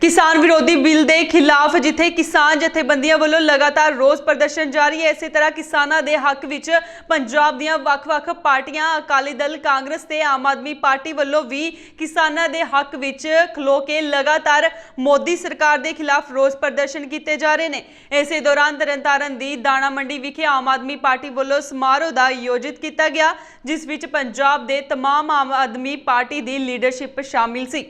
ਕਿਸਾਨ ਵਿਰੋਧੀ ਬਿੱਲ ਦੇ ਖਿਲਾਫ ਜਿੱਥੇ ਕਿਸਾਨ ਜਥੇਬੰਦੀਆਂ ਵੱਲੋਂ ਲਗਾਤਾਰ ਰੋਸ ਪ੍ਰਦਰਸ਼ਨ ਜਾਰੀ ਹੈ, ਇਸੇ ਤਰ੍ਹਾਂ ਕਿਸਾਨਾਂ ਦੇ ਹੱਕ ਵਿੱਚ ਪੰਜਾਬ ਦੀਆਂ ਵੱਖ-ਵੱਖ ਪਾਰਟੀਆਂ ਅਕਾਲੀ ਦਲ, ਕਾਂਗਰਸ ਤੇ ਆਮ ਆਦਮੀ ਪਾਰਟੀ ਵੱਲੋਂ ਵੀ ਕਿਸਾਨਾਂ ਦੇ ਹੱਕ ਵਿੱਚ ਖਲੋ ਕੇ ਲਗਾਤਾਰ ਮੋਦੀ ਸਰਕਾਰ ਦੇ ਖਿਲਾਫ ਰੋਸ ਪ੍ਰਦਰਸ਼ਨ ਕੀਤੇ ਜਾ ਰਹੇ ਨੇ। ਇਸੇ ਦੌਰਾਨ ਤਰਨਤਾਰਨ ਦੀ ਦਾਣਾ ਮੰਡੀ ਵਿਖੇ ਆਮ ਆਦਮੀ ਪਾਰਟੀ ਵੱਲੋਂ ਸਮਾਰੋਹ ਦਾ ਆਯੋਜਿਤ ਕੀਤਾ ਗਿਆ, ਜਿਸ ਵਿੱਚ ਪੰਜਾਬ ਦੇ तमाम ਆਮ ਆਦਮੀ ਪਾਰਟੀ ਦੀ ਲੀਡਰਸ਼ਿਪ ਸ਼ਾਮਿਲ ਸੀ।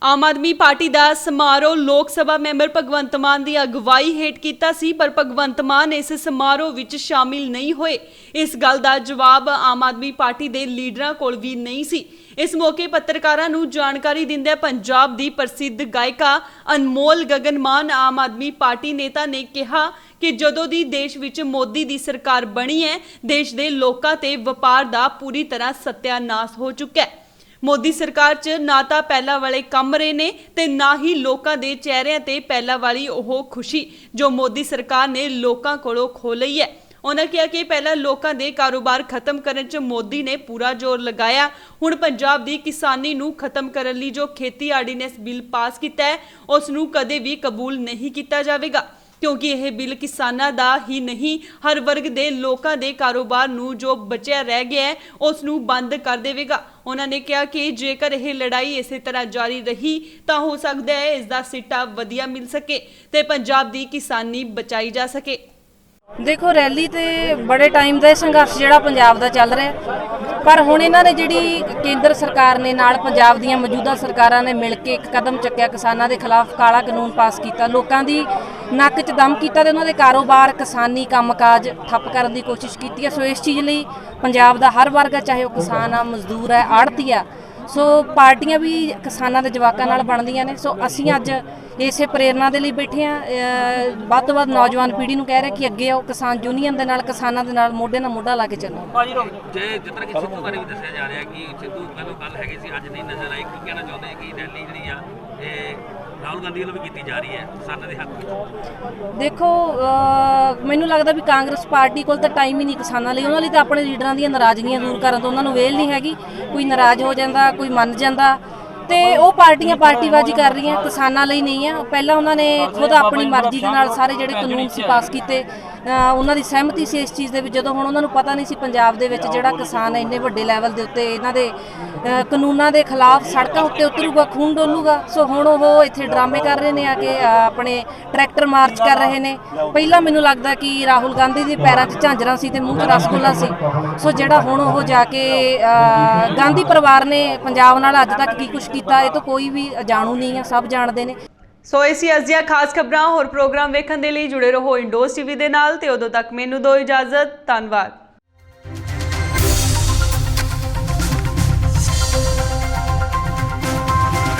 ਆਮ ਆਦਮੀ ਪਾਰਟੀ ਦਾ ਸਮਾਰੋਹ ਲੋਕ ਸਭਾ ਮੈਂਬਰ ਭਗਵੰਤ ਮਾਨ ਦੀ ਅਗਵਾਈ ਹੇਠ ਕੀਤਾ ਸੀ, ਪਰ ਭਗਵੰਤ ਮਾਨ ਇਸ ਸਮਾਰੋਹ ਵਿੱਚ ਸ਼ਾਮਿਲ ਨਹੀਂ ਹੋਏ। ਇਸ ਗੱਲ ਦਾ ਜਵਾਬ ਆਮ ਆਦਮੀ ਪਾਰਟੀ ਦੇ ਲੀਡਰਾਂ ਕੋਲ ਵੀ ਨਹੀਂ ਸੀ। ਇਸ ਮੌਕੇ ਪੱਤਰਕਾਰਾਂ ਨੂੰ ਜਾਣਕਾਰੀ ਦਿੰਦਿਆਂ ਪੰਜਾਬ ਦੀ ਪ੍ਰਸਿੱਧ ਗਾਇਕਾ ਅਨਮੋਲ ਗਗਨ ਮਾਨ ਆਮ ਆਦਮੀ ਪਾਰਟੀ ਨੇਤਾ ਨੇ ਕਿਹਾ ਕਿ ਜਦੋਂ ਦੀ ਦੇਸ਼ ਵਿੱਚ ਮੋਦੀ ਦੀ ਸਰਕਾਰ ਬਣੀ ਹੈ, ਦੇਸ਼ ਦੇ ਲੋਕਾਂ ਤੇ ਵਪਾਰ ਦਾ ਪੂਰੀ ਤਰ੍ਹਾਂ ਸੱਤਿਆਨਾਸ਼ ਹੋ ਚੁੱਕਾ ਹੈ। ਮੋਦੀ ਸਰਕਾਰ 'ਚ ਨਾ ਤਾਂ ਪਹਿਲਾਂ ਵਾਲੇ ਕੰਮ ਰਹੇ ਨੇ ਤੇ ਨਾ ਹੀ ਲੋਕਾਂ ਦੇ ਚਿਹਰਿਆਂ ਤੇ ਪਹਿਲਾਂ ਵਾਲੀ ਉਹ ਖੁਸ਼ੀ ਜੋ ਮੋਦੀ ਸਰਕਾਰ ਨੇ ਲੋਕਾਂ ਕੋਲੋਂ ਖੋਹ ਲਈ ਹੈ। ਉਹਨਾਂ ਕਿਹਾ ਕਿ ਪਹਿਲਾਂ ਲੋਕਾਂ ਦੇ ਕਾਰੋਬਾਰ ਖਤਮ ਕਰਨ 'ਚ ਮੋਦੀ ਨੇ ਪੂਰਾ ਜ਼ੋਰ ਲਗਾਇਆ, ਹੁਣ ਪੰਜਾਬ ਦੀ ਕਿਸਾਨੀ ਨੂੰ ਖਤਮ ਕਰਨ ਲਈ ਜੋ ਖੇਤੀ ਆਰਡੀਨੈਂਸ ਬਿੱਲ ਪਾਸ ਕੀਤਾ ਹੈ ਉਸ ਨੂੰ ਕਦੇ ਵੀ ਕਬੂਲ ਨਹੀਂ ਕੀਤਾ ਜਾਵੇਗਾ, ਕਿਉਂਕਿ ਇਹ ਬਿੱਲ ਕਿਸਾਨਾਂ ਦਾ ਹੀ ਨਹੀਂ ਹਰ ਵਰਗ ਦੇ ਲੋਕਾਂ ਦੇ ਕਾਰੋਬਾਰ ਨੂੰ ਜੋ ਬਚਿਆ ਰਹਿ ਗਿਆ ਹੈ ਉਸ ਨੂੰ ਬੰਦ ਕਰ ਦੇਵੇਗਾ। ਉਹਨਾਂ ਨੇ ਕਿਹਾ ਕਿ ਜੇਕਰ ਇਹ ਲੜਾਈ ਇਸੇ ਤਰ੍ਹਾਂ ਜਾਰੀ ਰਹੀ ਤਾਂ ਹੋ ਸਕਦਾ ਹੈ ਇਸ ਦਾ ਸਿੱਟਾ ਵਧੀਆ ਮਿਲ ਸਕੇ ਤੇ ਪੰਜਾਬ ਦੀ ਕਿਸਾਨੀ ਬਚਾਈ ਜਾ ਸਕੇ। देखो रैली तो बड़े टाइम का संघर्ष जोड़ा पंजाब का चल रहा, पर हुण इन्हां ने जिहड़ी केंद्र सरकार ने नाल पंजाब दीयां मौजूदा सरकारां ने मिल के एक कदम चुक्या, किसानां दे खिलाफ काला कानून पास किया, लोकां दी नक च दम किया ते उन्हां दे कारोबार किसानी कामकाज ठप्प करन दी कोशिश की है। सो इस चीज़ लई पंजाब दा हर वर्ग है, चाहे वह किसान आ, मजदूर है, आड़ती आ, सो पार्टियां भी किसानां दे जवाकां नाल बनदियां ने। सो असीं अज इसे प्रेरणा के लिए बैठे हैं, ਵੱਧ ਤੋਂ ਵੱਧ नौजवान पीढ़ी ਨੂੰ ਕਹਿ ਰਹੇ ਕਿ ਅੱਗੇ ਆਓ, ਕਿਸਾਨ ਯੂਨੀਅਨ ਦੇ ਨਾਲ ਕਿਸਾਨਾਂ ਦੇ ਨਾਲ ਮੋਢੇ ਨਾਲ ਮੋਢਾ ਲਾ ਕੇ ਚੱਲੋ। ਜੇ ਜਿਸ ਤਰ੍ਹਾਂ ਕਿ ਸਿੱਧੂ ਬਾਰੇ ਵੀ ਦੱਸਿਆ ਜਾ ਰਿਹਾ ਕਿ ਸਿੱਧੂ ਪਹਿਲਾਂ ਕੱਲ ਹੈਗੀ ਸੀ, ਅੱਜ ਨਹੀਂ ਨਜ਼ਰ ਆਈ, ਕੀ ਕਹਿਣਾ ਚਾਹੁੰਦੇ ਕਿ ਰੈਲੀ ਜਿਹੜੀ ਆ ਇਹ ਰਾਹੁਲ ਗਾਂਧੀ ਵੱਲੋਂ ਵੀ ਕੀਤੀ ਜਾ ਰਹੀ ਹੈ ਕਿਸਾਨਾਂ ਦੇ ਹੱਕ ਵਿੱਚ? ਦੇਖੋ ਮੈਨੂੰ ਲੱਗਦਾ ਵੀ ਕਾਂਗਰਸ ਪਾਰਟੀ ਕੋਲ ਤਾਂ ਟਾਈਮ ਹੀ ਨਹੀਂ ਕਿਸਾਨਾਂ ਲਈ, ਉਹਨਾਂ ਲਈ ਤਾਂ ਆਪਣੇ ਲੀਡਰਾਂ ਦੀਆਂ ਨਾਰਾਜ਼ਗੀਆਂ ਦੂਰ ਕਰਨ ਤੋਂ ਉਹਨਾਂ ਨੂੰ ਵੇਲ ਨਹੀਂ ਹੈਗੀ। ਕੋਈ ਨਾਰਾਜ਼ ਹੋ ਜਾਂਦਾ, ਕੋਈ ਮੰਨ ਜਾਂਦਾ, ਤੇ ਉਹ ਪਾਰਟੀਆਂ ਪਾਰਟੀਬਾਜ਼ੀ ਕਰ ਰਹੀਆਂ, ਕਿਸਾਨਾਂ ਲਈ ਨਹੀਂ ਆ। ਪਹਿਲਾਂ ਉਹਨਾਂ ਨੇ ਖੁਦ ਆਪਣੀ ਮਰਜ਼ੀ ਦੇ ਨਾਲ ਸਾਰੇ ਜਿਹੜੇ ਕਾਨੂੰਨ ਸੀ ਪਾਸ ਕੀਤੇ, ਉਹਨਾਂ ਦੀ ਸਹਿਮਤੀ ਸੀ ਇਸ ਚੀਜ਼ ਦੇ ਵਿੱਚ। ਜਦੋਂ ਹੁਣ ਉਹਨਾਂ ਨੂੰ ਪਤਾ ਨਹੀਂ ਸੀ ਪੰਜਾਬ ਦੇ ਵਿੱਚ ਜਿਹੜਾ ਕਿਸਾਨ ਹੈ ਇੰਨੇ ਵੱਡੇ ਲੈਵਲ ਦੇ ਉੱਤੇ ਇਹਨਾਂ ਦੇ ਕਾਨੂੰਨਾਂ ਦੇ ਖਿਲਾਫ ਸੜਕਾਂ ਉੱਤੇ ਉਤਰੂਗਾ, ਖੂਨ ਡੋਲੂਗਾ। ਸੋ ਹੁਣ ਉਹ ਇੱਥੇ ਡਰਾਮੇ ਕਰ ਰਹੇ ਨੇ, ਆ ਕੇ ਆਪਣੇ ਟਰੈਕਟਰ ਮਾਰਚ ਕਰ ਰਹੇ ਨੇ। ਪਹਿਲਾਂ ਮੈਨੂੰ ਲੱਗਦਾ ਕਿ ਰਾਹੁਲ ਗਾਂਧੀ ਦੇ ਪੈਰਾਂ 'ਚ ਝਾਂਜਰਾਂ ਸੀ ਤੇ ਮੂੰਹ 'ਚ ਰਸਗੁੱਲਾ ਸੀ। ਸੋ ਜਿਹੜਾ ਹੁਣ ਉਹ ਜਾ ਕੇ ਗਾਂਧੀ ਪਰਿਵਾਰ ਨੇ ਪੰਜਾਬ ਨਾਲ ਅੱਜ ਤੱਕ ਕੀ ਕੁਛ ਕੀਤਾ, ਇਹ ਤਾਂ ਕੋਈ ਵੀ ਜਾਣੂ ਨਹੀਂ ਹੈ, ਸਭ ਜਾਣਦੇ ਨੇ। ਸੋ ਇਹ ਸੀ ਅੱਜ ਦੀਆਂ ਖਾਸ ਖਬਰਾਂ। ਹੋਰ ਪ੍ਰੋਗਰਾਮ ਵੇਖਣ ਦੇ ਲਈ ਜੁੜੇ ਰਹੋ ਇੰਡੋਜ਼ ਟੀਵੀ ਦੇ ਨਾਲ ਤੇ ਉਦੋਂ ਤੱਕ ਮੈਨੂੰ ਦਿਓ ਇਜਾਜ਼ਤ। ਧੰਨਵਾਦ।